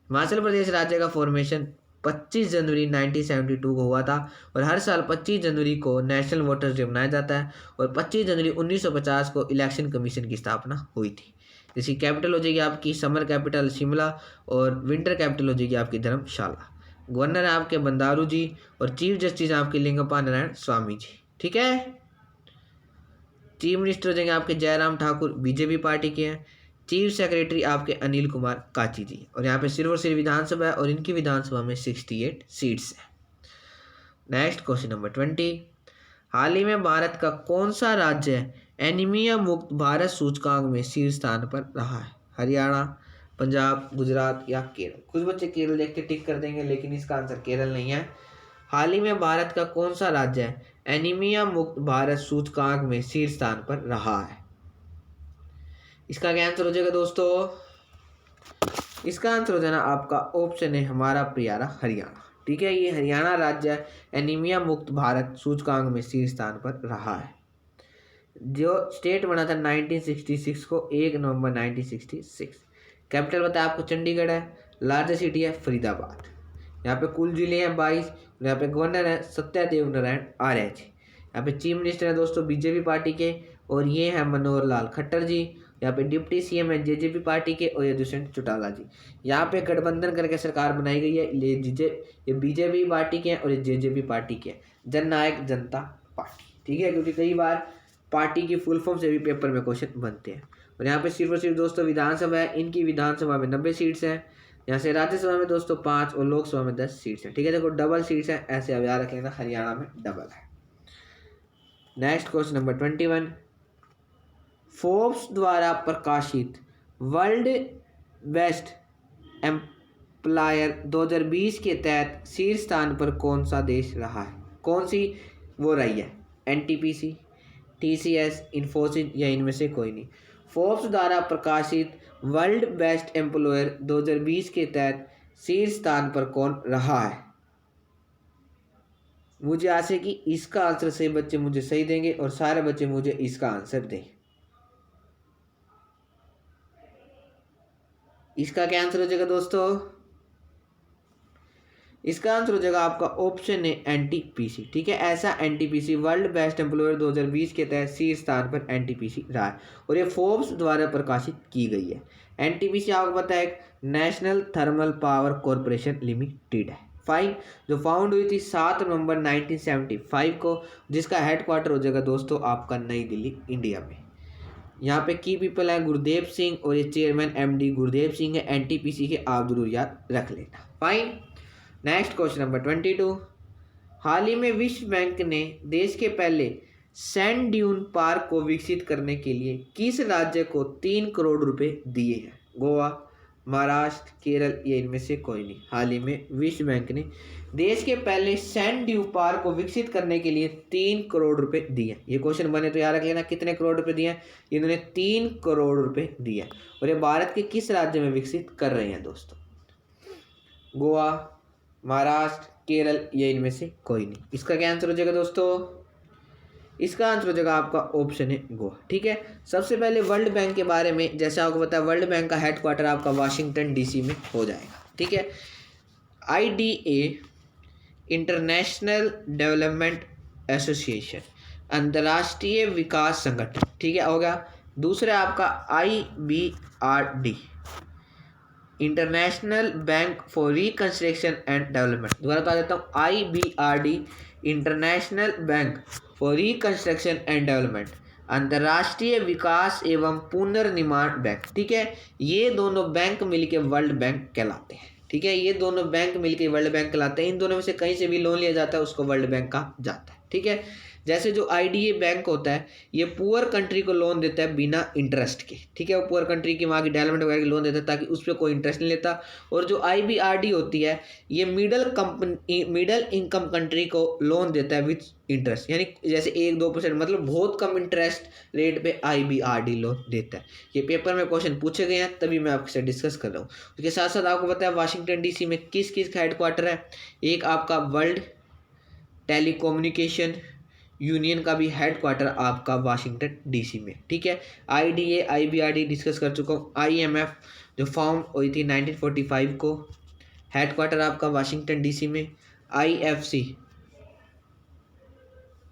हिमाचल प्रदेश राज्य का फॉर्मेशन 25 जनवरी 1972 को हुआ था और हर साल 25 जनवरी को नेशनल वोटर्स डे मनाया जाता है और 25 जनवरी 1950 को इलेक्शन कमीशन की स्थापना हुई थी। जिसकी कैपिटल हो जाएगी आपकी समर कैपिटल शिमला और विंटर कैपिटल हो जाएगी आपकी धर्मशाला। गवर्नर है आपके बंदारू जी और चीफ जस्टिस आपके लिंगप्पा नारायण स्वामी जी। ठीक है, चीफ मिनिस्टर हो जाएंगे आपके जयराम ठाकुर, बीजेपी पार्टी के हैं। चीफ सेक्रेटरी आपके अनिल कुमार काची जी। और यहाँ पे सिर्फ और सिर्फ विधानसभा है और इनकी विधानसभा में 68 सीट्स हैं। नेक्स्ट क्वेश्चन नंबर 20, हाल ही में भारत का कौन सा राज्य एनीमिया मुक्त भारत सूचकांक में शीर्ष स्थान पर रहा है? हरियाणा, पंजाब, गुजरात या केरल? कुछ बच्चे केरल देख के टिक कर देंगे, लेकिन इसका आंसर केरल नहीं है। हाल ही में भारत का कौन सा राज्य एनीमिया मुक्त भारत सूचकांक में शीर्ष स्थान पर रहा है? इसका क्या आंसर हो जाएगा दोस्तों? इसका आंसर हो जाना आपका ऑप्शन है हमारा प्यारा हरियाणा। ठीक है, ये हरियाणा राज्य एनीमिया मुक्त भारत सूचकांक में शीर्ष स्थान पर रहा है। जो स्टेट बना था 1966 को, 1 नवंबर 1966। कैपिटल बताया आपको चंडीगढ़ है। लार्जेस्ट सिटी है फरीदाबाद। यहाँ पे कुल जिले हैं 22। यहाँ पे गवर्नर है सत्यदेव नारायण आर्य जी। यहाँ पे चीफ मिनिस्टर है दोस्तों बीजेपी पार्टी के और ये है मनोहर लाल खट्टर जी। यहाँ पे डिप्टी सीएम है जेजेपी पार्टी के और ये दुष्यंत चौटाला जी। यहाँ पे गठबंधन करके सरकार बनाई गई है। ये बीजेपी पार्टी के हैं और ये जेजेपी पार्टी के हैं, जननायक जनता पार्टी। ठीक है, क्योंकि कई बार पार्टी की फुल फॉर्म से भी पेपर में क्वेश्चन बनते हैं। और यहाँ पे सिर्फ और सिर्फ दोस्तों विधानसभा है, इनकी विधानसभा में 90 सीट्स हैं। यहाँ से राज्यसभा में दोस्तों 5 और लोकसभा में 10 सीट्स हैं। ठीक है, देखो डबल सीट्स हैं, ऐसे अब याद रखेंगे, हरियाणा में डबल है। नेक्स्ट क्वेश्चन नंबर 21, फोर्ब्स द्वारा प्रकाशित वर्ल्ड बेस्ट एम्प्लॉयर 2020 के तहत शीर्ष स्थान पर कौन सा देश रहा है? कौन सी वो रही है? एनटीपीसी, टीसीएस, इन्फोसिस या इनमें से कोई नहीं। फोर्ब्स द्वारा प्रकाशित वर्ल्ड बेस्ट एम्प्लॉयर 2020 के तहत शीर्ष स्थान पर कौन रहा है? मुझे आशा है कि इसका आंसर सही बच्चे मुझे सही देंगे और सारे बच्चे मुझे इसका आंसर दें। इसका क्या आंसर हो जाएगा दोस्तों? इसका आंसर हो जाएगा आपका ऑप्शन है एनटीपीसी। ठीक है, ऐसा एनटीपीसी वर्ल्ड बेस्ट एम्प्लॉयर 2020 के तहत शीर्ष स्थान पर एनटीपीसी रहा है और ये फोर्ब्स द्वारा प्रकाशित की गई है। एनटीपीसी आपको पता है एक national thermal power corporation limited है। फाइन, जो फाउंड हुई थी 7 नवंबर 1975 को, जिसका हेडक्वार्टर हो जाएगा दोस्तों आपका नई दिल्ली इंडिया में। यहाँ पे की पीपल है गुरुदेव सिंह और ये चेयरमैन एमडी गुरुदेव सिंह है एनटीपीसी के, आप जरूर याद रख लेना। फाइन, नेक्स्ट क्वेश्चन नंबर 22, हाल ही में विश्व बैंक ने देश के पहले सैंड ड्यून पार्क को विकसित करने के लिए किस राज्य को 3 करोड़ रुपए दिए हैं? गोवा, महाराष्ट्र, केरल या इनमें से कोई नहीं। हाल ही में विश्व बैंक ने देश के पहले सैंड ड्यू पार्क को विकसित करने के लिए 3 करोड़ रुपए दिए। ये क्वेश्चन बने तो याद रख लेना, कितने करोड़ रुपए दिए? इन्होंने 3 करोड़ रुपए दिए और ये भारत के किस राज्य में विकसित कर रहे हैं दोस्तों? गोवा, महाराष्ट्र, केरल या इनमें से कोई नहीं। इसका क्या आंसर हो जाएगा दोस्तों? इसका आंसर हो जाएगा आपका ऑप्शन है गोवा। ठीक है, सबसे पहले वर्ल्ड बैंक के बारे में, जैसे आपको पता है वर्ल्ड बैंक का हेडक्वार्टर आपका वाशिंगटन डीसी में हो जाएगा। ठीक है, आईडीए इंटरनेशनल डेवलपमेंट एसोसिएशन, अंतर्राष्ट्रीय विकास संगठन। ठीक है, होगा। दूसरा आपका IBRD, international bank for reconstruction and development. दोबारा बता देता हूँ, IBRD international bank for reconstruction and development, अंतर्राष्ट्रीय विकास एवं पुनर्निर्माण बैंक। ठीक है, ये दोनों बैंक मिलकर वर्ल्ड बैंक कहलाते हैं। ठीक है, ये दोनों बैंक मिलकर वर्ल्ड बैंक कहलाते हैं। इन दोनों में से कहीं से भी लोन लिया जाता है उसको वर्ल्ड बैंक कहा जाता है। ठीक है, जैसे जो IDA बैंक होता है ये पुअर कंट्री को लोन देता है बिना इंटरेस्ट के, ठीक है, वो पुअर कंट्री की वहाँ की डेवलपमेंट वगैरह की लोन देता है ताकि उस पर कोई इंटरेस्ट नहीं लेता। और जो IBRD होती है ये मिडल इनकम कंट्री को लोन देता है विथ इंटरेस्ट, यानी जैसे 1-2%, मतलब बहुत कम इंटरेस्ट रेट पे IBRD लोन देता है। ये पेपर में क्वेश्चन पूछे गए हैं तभी मैं आपसे डिस्कस कर रहा हूँ। उसके साथ साथ आपको पता है वाशिंगटन DC में किस किस का हेडक्वार्टर है। एक आपका वर्ल्ड टेलीकम्युनिकेशन यूनियन का भी हेडक्वार्टर आपका वाशिंगटन DC में, ठीक है। IDA IBRD डिस्कस कर चुका हूँ। IMF जो फॉर्म हुई थी 1945 को, हेडक्वार्टर आपका वाशिंगटन DC में। IFC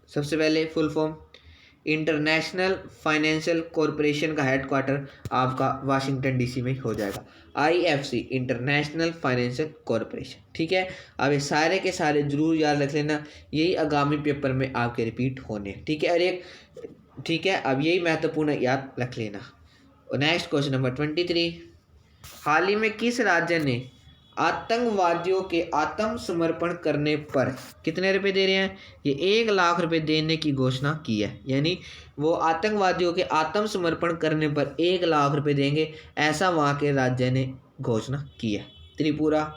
सबसे पहले full form international financial corporation का हेडक्वार्टर आपका वाशिंगटन DC में हो जाएगा। IFC इंटरनेशनल फाइनेंशियल कॉरपोरेशन, ठीक है। अब ये सारे के सारे जरूर याद रख लेना, यही आगामी पेपर में आपके रिपीट होने, ठीक है। और एक ठीक है, अब यही महत्वपूर्ण याद रख लेना। और नेक्स्ट क्वेश्चन नंबर 23, हाल ही में किस राज्य ने आतंकवादियों के आत्मसमर्पण करने पर कितने रुपए दे रहे हैं? ये 1 लाख रुपए देने की घोषणा की है, यानी वो आतंकवादियों के आत्मसमर्पण करने पर 1 लाख रुपए देंगे, ऐसा वहाँ के राज्य ने घोषणा की है। त्रिपुरा,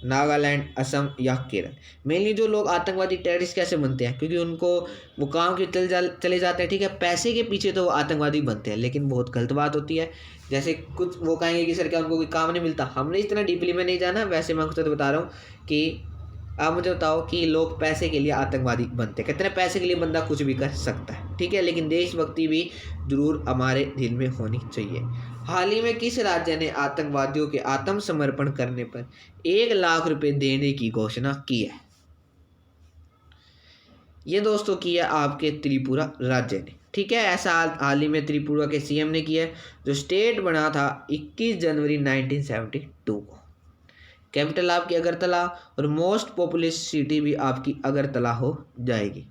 नागालैंड, असम या केरल। मेनली जो लोग आतंकवादी टेररिस्ट कैसे बनते हैं, क्योंकि उनको वो काम के चले जाते हैं, ठीक है, पैसे के पीछे तो वो आतंकवादी बनते हैं, लेकिन बहुत गलत बात होती है। जैसे कुछ वो कहेंगे कि सर क्या उनको कोई काम नहीं मिलता, हमने इतना डीपली में नहीं जाना, वैसे मैं आपको तो बता रहा हूँ कि आप मुझे बताओ कि लोग पैसे के लिए आतंकवादी बनते हैं, कितने पैसे के लिए बंदा कुछ भी कर सकता है, ठीक है, लेकिन देशभक्ति भी जरूर हमारे दिल में होनी चाहिए। हाल ही में किस राज्य ने आतंकवादियों के आत्मसमर्पण करने पर 1 लाख रुपए देने की घोषणा की है? ये दोस्तों किया आपके त्रिपुरा राज्य ने, ठीक है। ऐसा हाल ही में त्रिपुरा के CM ने किया है, जो स्टेट बना था 21 जनवरी 1972 को। कैपिटल आपकी अगरतला और मोस्ट पॉपुलस सिटी भी आपकी अगरतला हो जाएगी।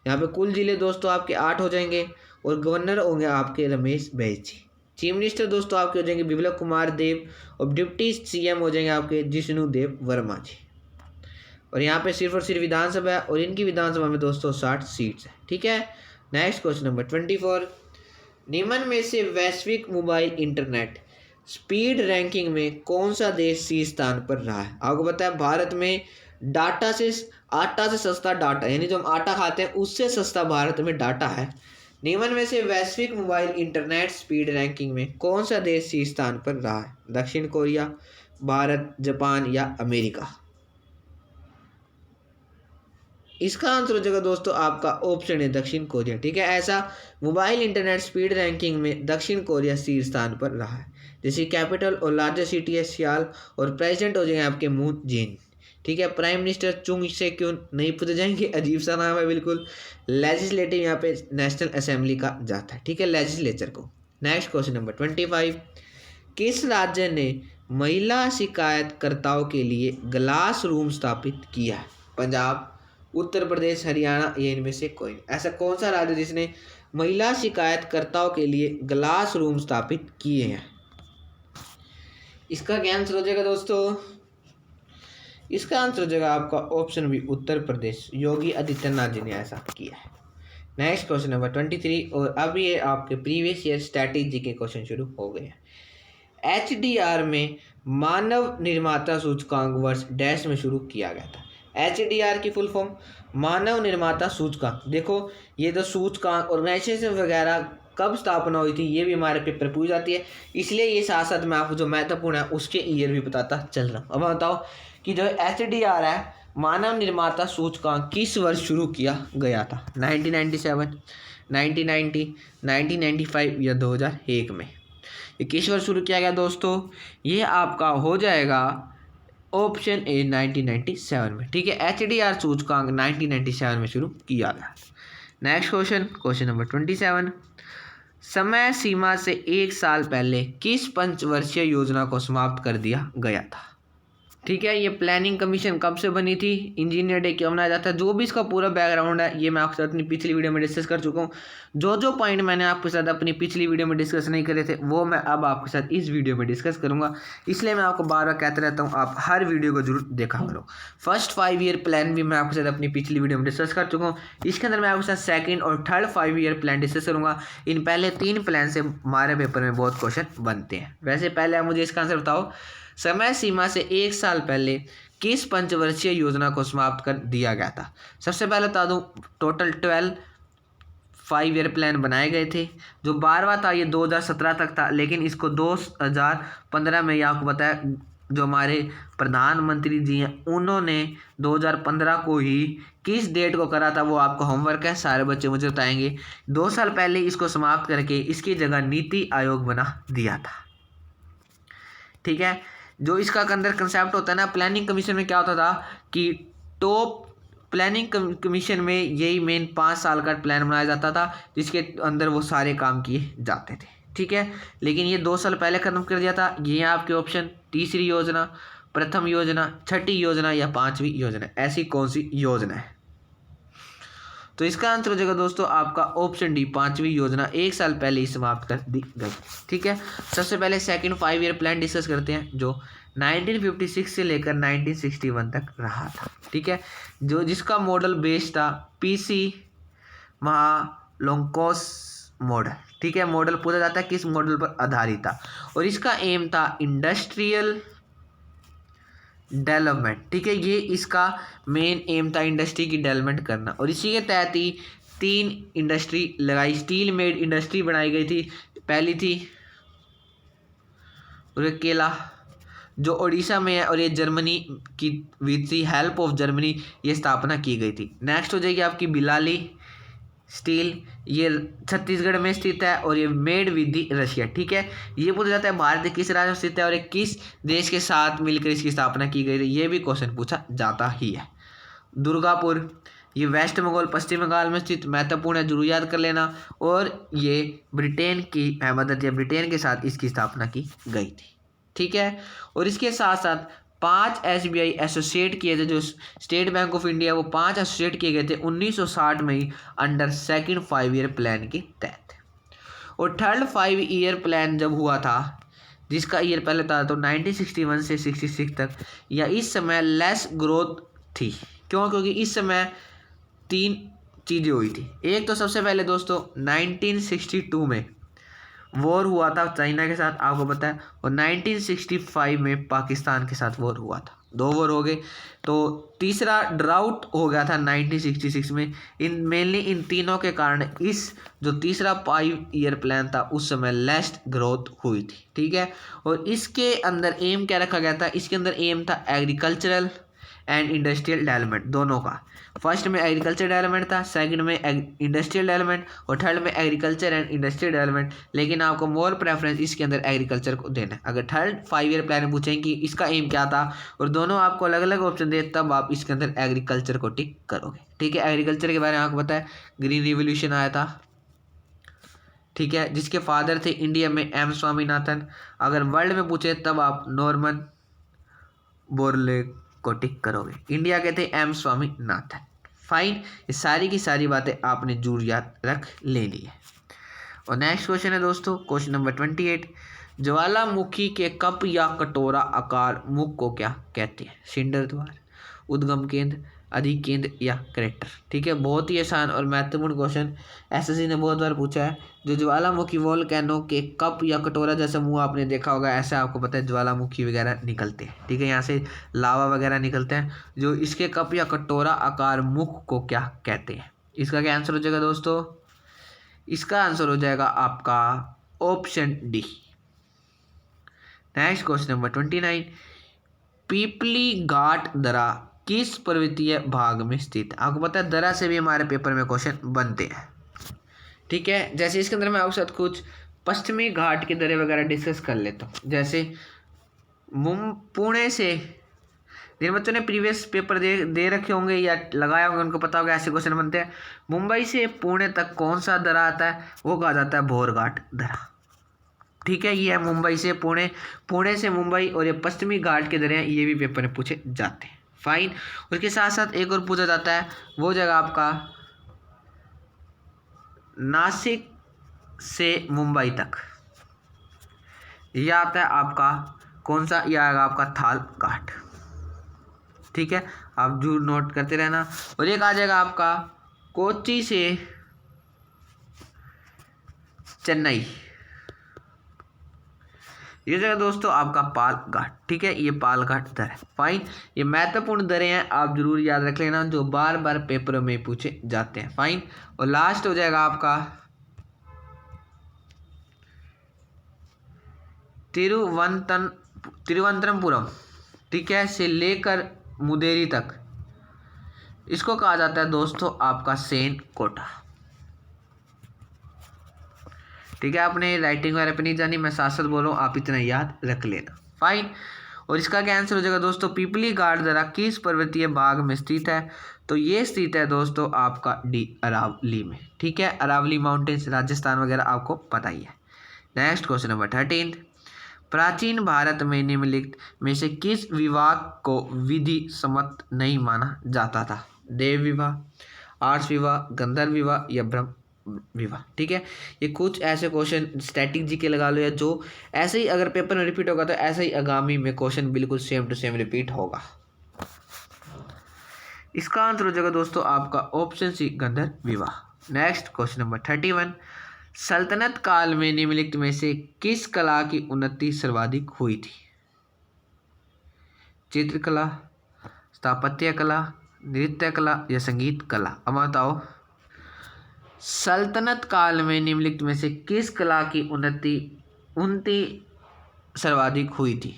यहाँ पे कुल जिले दोस्तों आपके 8 हो जाएंगे और गवर्नर होंगे आपके रमेश बैस जी। चीफ मिनिस्टर दोस्तों आपके हो जाएंगे बिप्लब कुमार देव और डिप्टी CM हो जाएंगे आपके जिष्णु देव वर्मा जी। और यहाँ पे सिर्फ और सिर्फ विधानसभा है और इनकी विधानसभा में दोस्तों 60 सीट्स है, ठीक है। नेक्स्ट क्वेश्चन नंबर 24, निम्न में से वैश्विक मोबाइल इंटरनेट स्पीड रैंकिंग में कौन सा देश शीर्ष स्थान पर रहा है? आपको पता है भारत में आटा से सस्ता डाटा, यानी जो हम आटा खाते हैं उससे सस्ता भारत में डाटा है। निम्न में से वैश्विक मोबाइल इंटरनेट स्पीड रैंकिंग में कौन सा देश शीर्ष स्थान पर रहा है? दक्षिण कोरिया, भारत, जापान या अमेरिका? इसका आंसर हो जाएगा दोस्तों आपका ऑप्शन है दक्षिण कोरिया, ठीक है। ऐसा मोबाइल इंटरनेट स्पीड रैंकिंग में दक्षिण कोरिया शीर्ष स्थान पर रहा है। जैसे कैपिटल और लार्जेस्ट सिटी है सियाल और प्रेसिडेंट हो जाएंगे आपके मून जेन, ठीक है। प्राइम मिनिस्टर चुंग से क्यों नहीं पूछे जाएंगे, अजीब सा नाम है बिल्कुल। लेजिस्लेटिव यहाँ पे नेशनल असेंबली का जाता है, ठीक है, लेजिस्लेचर को। नेक्स्ट क्वेश्चन नंबर 25, किस राज्य ने महिला शिकायतकर्ताओं के लिए क्लास रूम स्थापित किया है? पंजाब, उत्तर प्रदेश, हरियाणा, ये इनमें से कोई नहीं। ऐसा कौन सा राज्य जिसने महिला शिकायतकर्ताओं के लिए क्लास रूम स्थापित किए हैं? इसका क्या आंसर हो जाएगा दोस्तों? इसका आंसर हो जाएगा आपका ऑप्शन बी उत्तर प्रदेश। योगी आदित्यनाथ जी ने ऐसा किया है। नेक्स्ट क्वेश्चन नंबर 23, और अब ये आपके प्रीवियस ईयर स्ट्रैटेजी के क्वेश्चन शुरू हो गए हैं। HDR में मानव निर्माता सूचकांक वर्ष डैश में शुरू किया गया था। HDR की फुल फॉर्म मानव निर्माता सूचकांक। देखो ये तो सूचकांक ऑर्गेनाइजेशन वगैरह कब स्थापना हुई थी ये भी हमारे पेपर पूछ जाती है, इसलिए ये साथ साथ मैं आपको जो महत्वपूर्ण है उसके ईयर भी बताता चल रहा हूँ। अब बताओ कि जो HDR है मानव निर्माता सूचकांक किस वर्ष शुरू किया गया था? 1997, 1990, 1995 या 2001 में? ये किस वर्ष शुरू किया गया दोस्तों? ये आपका हो जाएगा ऑप्शन ए 1997 में, ठीक है। HDR सूचकांक 1997 में शुरू किया गया। नेक्स्ट क्वेश्चन नंबर 27, समय सीमा से 1 साल पहले किस पंचवर्षीय योजना को समाप्त कर दिया गया था? ठीक है। ये प्लानिंग कमीशन कब से बनी थी, इंजीनियर डे क्यों मनाया जाता है, जो भी इसका पूरा बैकग्राउंड है ये मैं आपके साथ अपनी पिछली वीडियो में डिस्कस कर चुका हूँ। जो पॉइंट मैंने आपके साथ अपनी पिछली वीडियो में डिस्कस नहीं करे थे वो मैं अब आपके साथ इस वीडियो में डिस्कस करूँगा। इसलिए मैं आपको बार बार कहता रहता हूँ आप हर वीडियो को जरूर देखा करो। फर्स्ट 5 ईयर प्लान भी मैं आपके साथ अपनी पिछली वीडियो में डिस्कस कर चुका हूँ। इसके अंदर मैं आपके साथ सेकेंड और थर्ड 5 ईयर प्लान डिस्कस करूँगा। इन पहले 3 प्लान से हमारे पेपर में बहुत क्वेश्चन बनते हैं। वैसे पहले आप मुझे इसका आंसर बताओ, समय सीमा से 1 साल पहले किस पंचवर्षीय योजना को समाप्त कर दिया गया था। सबसे पहले बता दूं टोटल 12 5 ईयर प्लान बनाए गए थे। जो 12वां था ये 2017 तक था, लेकिन इसको 2015 में, ये आपको बताया जो हमारे प्रधानमंत्री जी हैं उन्होंने 2015 को ही किस डेट को करा था वो आपको होमवर्क है, सारे बच्चे मुझे बताएंगे। 2 साल पहले इसको समाप्त करके इसकी जगह नीति आयोग बना दिया था। ठीक है। जो इसका अंदर कंसेप्ट होता है ना, प्लानिंग कमीशन में क्या होता था कि टॉप प्लानिंग कमीशन में यही मेन 5 साल का प्लान बनाया जाता था जिसके अंदर वो सारे काम किए जाते थे। ठीक है। लेकिन ये 2 साल पहले खत्म कर दिया था। ये आपके ऑप्शन, तीसरी योजना, प्रथम योजना, छठी योजना या 5वीं योजना, ऐसी कौन सी योजना है। तो इसका आंसर हो जाएगा दोस्तों आपका ऑप्शन डी, 5वीं योजना 1 साल पहले ही समाप्त कर दी गई। ठीक है। सबसे पहले सेकंड 5 ईयर प्लान डिस्कस करते हैं जो 1956 से लेकर 1961 तक रहा था। ठीक है। जो जिसका मॉडल बेस्ड था पीसी महालंकोस मॉडल। ठीक है। मॉडल पूछा जाता है किस मॉडल पर आधारित था, और इसका एम था इंडस्ट्रियल डेवलपमेंट। ठीक है। ये इसका मेन एम था इंडस्ट्री की डेवलपमेंट करना, और इसी के तहत ही 3 इंडस्ट्री लगाई, स्टील मेड इंडस्ट्री बनाई गई थी। पहली थी रुरकेला जो उड़ीसा में है, और ये जर्मनी की with the help of Germany ये स्थापना की गई थी। नेक्स्ट हो जाएगी आपकी बिलाली स्टील, ये छत्तीसगढ़ में स्थित है और ये मेड विद दी रशिया। ठीक है। ये पूछा जाता है भारत किस राज्य में स्थित है और ये किस देश के साथ मिलकर इसकी स्थापना की गई थी, ये भी क्वेश्चन पूछा जाता ही है। दुर्गापुर, ये वेस्ट बंगाल पश्चिम बंगाल में स्थित, महत्वपूर्ण है, जरूर याद कर लेना। और ये ब्रिटेन की मदद या ब्रिटेन के साथ इसकी स्थापना की गई थी। ठीक है। और इसके साथ साथ 5 SBI एसोसिएट किए थे, जो स्टेट बैंक ऑफ इंडिया वो 5 एसोसिएट किए गए थे 1960 में ही अंडर सेकंड 5 ईयर प्लान के तहत। और थर्ड 5 ईयर प्लान जब हुआ था, जिसका ईयर पहले था तो 1961 से 66 तक, या इस समय लेस ग्रोथ थी। क्यों? क्योंकि इस समय 3 चीज़ें हुई थी। एक तो सबसे पहले दोस्तों 1962 में वॉर हुआ था चाइना के साथ, आपको पता है, और 1965 में पाकिस्तान के साथ वॉर हुआ था। 2 वॉर हो गए। तो तीसरा ड्राउट हो गया था 1966 में। इन मेनली इन तीनों के कारण इस जो तीसरा 5 ईयर प्लान था उस समय लेस ग्रोथ हुई थी। ठीक है। और इसके अंदर एम क्या रखा गया था, इसके अंदर एम था एग्रीकल्चरल एंड इंडस्ट्रियल डेवलपमेंट दोनों का। फर्स्ट में एग्रीकल्चर डेवलपमेंट था, सेकंड में इंडस्ट्रियल डेवलपमेंट, और थर्ड में एग्रीकल्चर एंड इंडस्ट्रियल डेवलपमेंट। लेकिन आपको मोर प्रेफरेंस इसके अंदर एग्रीकल्चर को देना है। अगर थर्ड 5 ईयर प्लान में पूछें कि इसका एम क्या था और दोनों आपको अलग अलग ऑप्शन दे, तब आप इसके अंदर एग्रीकल्चर को टिक करोगे। ठीक है। एग्रीकल्चर के बारे में आपको पता है ग्रीन रिवोल्यूशन आया था। ठीक है। जिसके फादर थे इंडिया में एम स्वामीनाथन। अगर वर्ल्ड में पूछे तब आप नॉर्मन बोरलॉग को टिक करोगे। इंडिया के थे एम स्वामीनाथन। फाइन। ये सारी की सारी बातें आपने जरूर याद रख लेनी है। और नेक्स्ट क्वेश्चन है दोस्तों क्वेश्चन नंबर 28, ज्वालामुखी के कप या कटोरा आकार मुख को क्या कहते हैं। सिंडर द्वार, उद्गम केंद्र, अधिक केंद्र या करेक्टर। ठीक है। बहुत ही आसान और महत्वपूर्ण क्वेश्चन एसएससी ने बहुत बार पूछा है। जो ज्वालामुखी वोल्केनो के कप या कटोरा जैसा मुंह आपने देखा होगा, ऐसे आपको पता है ज्वालामुखी वगैरह निकलते हैं। ठीक है। यहाँ से लावा वगैरह निकलते हैं। जो इसके कप या कटोरा आकार मुख को क्या कहते हैं। इसका क्या आंसर हो जाएगा दोस्तों, इसका आंसर हो जाएगा आपका option D. Next question number 29, पीपली घाट दर्रा किस पर्वतीय भाग में स्थित है। आपको पता है दर्रा से भी हमारे पेपर में क्वेश्चन बनते हैं। ठीक है। जैसे इसके अंदर मैं आपके साथ कुछ पश्चिमी घाट के दर्रे वगैरह डिस्कस कर लेता हूँ। जैसे पुणे से, जिन बच्चों ने प्रीवियस पेपर दे रखे होंगे या लगाया होंगे उनको पता होगा ऐसे क्वेश्चन बनते हैं। मुंबई से पुणे तक कौन सा दर्रा आता है, वो कहा जाता है भोरघाट दर्रा। ठीक है, ये है मुंबई से पुणे, पुणे से मुंबई, और ये पश्चिमी घाट के दरिया, ये भी पेपर में पूछे जाते हैं। फाइन। उसके साथ साथ एक और पूछा जाता है, वो जगह आपका नासिक से मुंबई तक, यह आता है आपका कौन सा, यह आएगा आपका थाल घाट। ठीक है, आप जरूर नोट करते रहना। और एक आ जाएगा आपका कोच्चि से चेन्नई, ये जगह दोस्तों आपका पाल घाट। ठीक है, ये पाल घाट दर है। फाइन, ये महत्वपूर्ण दरें हैं, आप जरूर याद रख लेना, जो बार बार पेपरों में पूछे जाते हैं। फाइन। और लास्ट हो जाएगा आपका तिरुवनंतपुरम, ठीक है, से लेकर मुंदेरी तक, इसको कहा जाता है दोस्तों आपका सेन कोटा। ठीक है, आपने राइटिंग वगैरह पे नहीं जानी, मैं साथ साथ बोल रहा हूँ, आप इतना याद रख लेना। फाइन। और इसका क्या आंसर हो जाएगा दोस्तों, पिपली घाट दर्रा किस पर्वतीय भाग में स्थित है, तो ये स्थित है दोस्तों आपका डी अरावली में। ठीक है, अरावली माउंटेन्स राजस्थान वगैरह आपको पता ही है। नेक्स्ट क्वेश्चन नंबर 13, प्राचीन भारत में निम्नलिखित में से किस विवाह को विधि सम्मत नहीं माना जाता था, देव विवाह, आर्ष विवाह, गंधर्व विवाह या ब्रह्म विवाह। ठीक है, ये कुछ ऐसे क्वेश्चन स्टैटिक जी के लगा लो, या जो ऐसे ही अगर पेपर में रिपीट होगा तो ऐसे ही आगामी में क्वेश्चन बिल्कुल सेम टू सेम रिपीट होगा। इसका आंसर हो जाएगा दोस्तों आपका ऑप्शन सी, गंधर्व विवाह। नेक्स्ट क्वेश्चन नंबर 31, सल्तनत काल में निम्नलिखित में से किस कला की उन्नति सर्वाधिक हुई थी, चित्रकला, स्थापत्य कला, नृत्य कला या संगीत कला। अब बताओ, सल्तनत काल में निम्नलिखित में से किस कला की उन्नति सर्वाधिक हुई थी,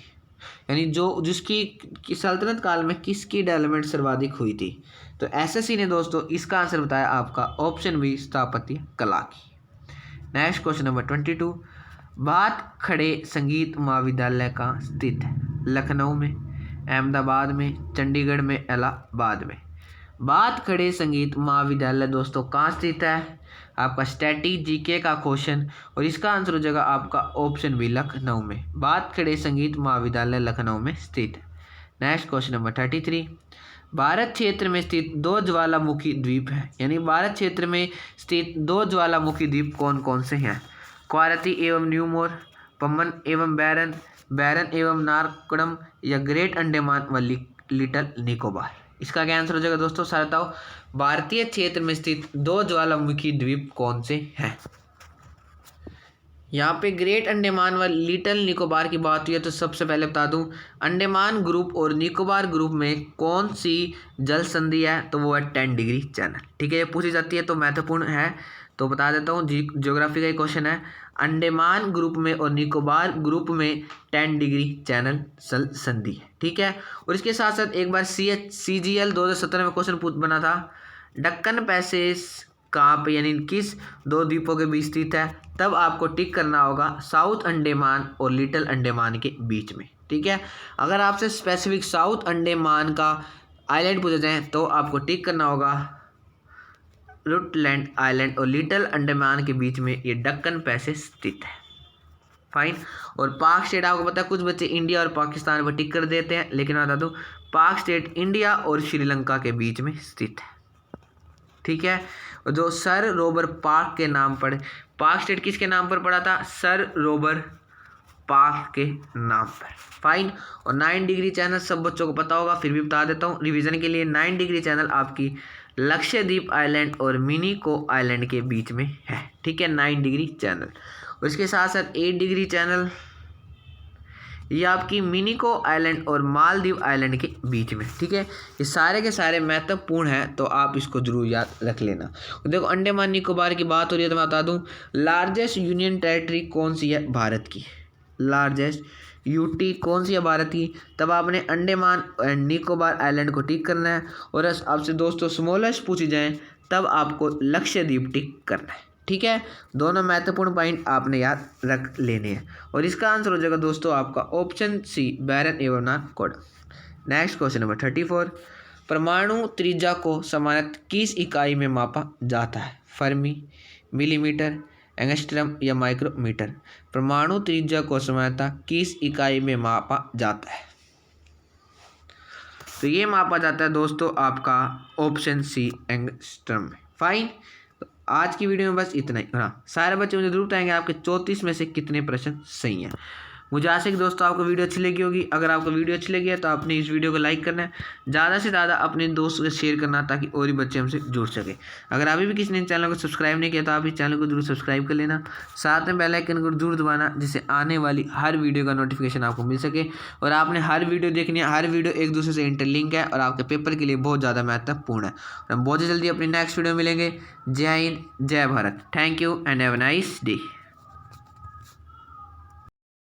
यानी जो जिसकी सल्तनत काल में किसकी डेवलपमेंट सर्वाधिक हुई थी, तो एसएससी ने दोस्तों इसका आंसर बताया आपका ऑप्शन बी, स्थापत्य कला की। नेक्स्ट क्वेश्चन नंबर 22, बात खड़े संगीत महाविद्यालय का स्थित है, लखनऊ में, अहमदाबाद में, चंडीगढ़ में, इलाहाबाद में। बात खड़े संगीत महाविद्यालय दोस्तों कहाँ स्थित है, आपका स्टैटिक जीके का क्वेश्चन, और इसका आंसर हो जाएगा आपका ऑप्शन बी, लखनऊ में। बात खड़े संगीत महाविद्यालय लखनऊ में स्थित है। नेक्स्ट क्वेश्चन नंबर 33, भारत क्षेत्र में स्थित दो ज्वालामुखी द्वीप है, यानी भारत क्षेत्र में स्थित दो ज्वालामुखी द्वीप कौन कौन से हैं, क्वारती एवं न्यूमोर, पम्बन एवं बैरन, बैरन एवं नारकड़म या ग्रेट अंडमान व लिटिल निकोबार। इसका क्या आंसर हो जाएगा दोस्तों, साथ बताओ, भारतीय क्षेत्र में स्थित दो ज्वालामुखी द्वीप कौन से हैं। यहाँ पे ग्रेट अंडमान व लिटिल निकोबार की बात हुई है, तो सबसे पहले बता दूं, अंडमान ग्रुप और निकोबार ग्रुप में कौन सी जल संधि है, तो वो है 10 डिग्री चैनल। ठीक है, ये पूछी जाती है तो महत्वपूर्ण है, तो बता देता हूँ, ज्योग्राफी का ही क्वेश्चन है। अंडमान ग्रुप में और निकोबार ग्रुप में 10 डिग्री चैनल जल संधि है। ठीक है, और इसके साथ साथ एक बार CGL 2017 में क्वेश्चन बना था, दक्कन पैसेज कहाँ पे, यानी किस दो द्वीपों के बीच स्थित है, तब आपको टिक करना होगा साउथ अंडमान और लिटिल अंडमान के बीच में। ठीक है, अगर आपसे स्पेसिफिक साउथ अंडमान का आइलैंड पूछे जाए तो आपको टिक करना होगा रुटलैंड आइलैंड, और लिटिल अंडमान के बीच में ये दक्कन पैसेज स्थित है। फाइन। और पाक स्टेट आपको पता है, कुछ बच्चे इंडिया और पाकिस्तान पर टिक कर देते हैं, लेकिन मैं बता दूँ पाक स्टेट इंडिया और श्रीलंका के बीच में स्थित है। ठीक है, और जो सर रोबर पार्क के नाम पर, पाक स्टेट किसके नाम पर पड़ा था, सर रोबर पार्क के नाम पर। फाइन। और 9 डिग्री चैनल सब बच्चों को पता होगा, फिर भी बता देता हूँ रिवीजन के लिए। 9 डिग्री चैनल आपकी लक्षद्वीप आइलैंड और मिनिको आइलैंड के बीच में है। ठीक है, 9 डिग्री चैनल। और इसके साथ साथ 8 डिग्री चैनल ये आपकी मिनिको आइलैंड और मालदीव आइलैंड के बीच में। ठीक है, ये सारे के सारे महत्वपूर्ण हैं, तो आप इसको जरूर याद रख लेना। देखो, अंडमान निकोबार की बात हो रही है तो मैं बता दूं, लार्जेस्ट यूनियन टेरिटरी कौन सी है, भारत की। लार्जेस्ट यूटी कौन सी है, भारत की। तब आपने अंडमान एंड निकोबार आइलैंड को टिक करना है, और आपसे दोस्तों स्मॉलेस्ट पूछी जाए तब आपको लक्षद्वीप टिक करना है। ठीक है, दोनों महत्वपूर्ण पॉइंट आपने याद रख लेने हैं, और इसका आंसर हो जाएगा दोस्तों आपका ऑप्शन सी, बैरन एवं नारकोडम। नेक्स्ट क्वेश्चन नंबर 34, परमाणु त्रिज्या को सामान्यतः किस इकाई में मापा जाता है, फर्मी, मिलीमीटर, एंगस्ट्रम या माइक्रोमीटर। परमाणु त्रिज्या को सामान्यतः किस इकाई में मापा जाता है? तो ये मापा जाता है दोस्तों आपका ऑप्शन सी एंगस्ट्रम में। फाइन। तो आज की वीडियो में बस इतना ही। हाँ, सारे बच्चे मुझे जरूर बताएंगे आपके 34 में से कितने प्रश्न सही हैं। मुझे आशा है कि दोस्तों आपको वीडियो अच्छी लगी होगी। अगर आपको वीडियो अच्छी लगी है तो आपने इस वीडियो को लाइक करना है, ज़्यादा से ज़्यादा अपने दोस्तों के शेयर करना ताकि और भी बच्चे हमसे जुड़ सके। अगर अभी भी किसी ने चैनल को सब्सक्राइब नहीं किया तो आप इस चैनल को जरूर सब्सक्राइब कर लेना, साथ में बेल आइकन को जरूर दबाना जिससे आने वाली हर वीडियो का नोटिफिकेशन आपको मिल सके। और आपने हर वीडियो देखनी है, हर वीडियो एक दूसरे से इंटरलिंक है और आपके पेपर के लिए बहुत ज़्यादा महत्वपूर्ण है। और हम बहुत जल्दी अपनी नेक्स्ट वीडियो में मिलेंगे। जय हिंद, जय Bharat. Thank you and have a nice day.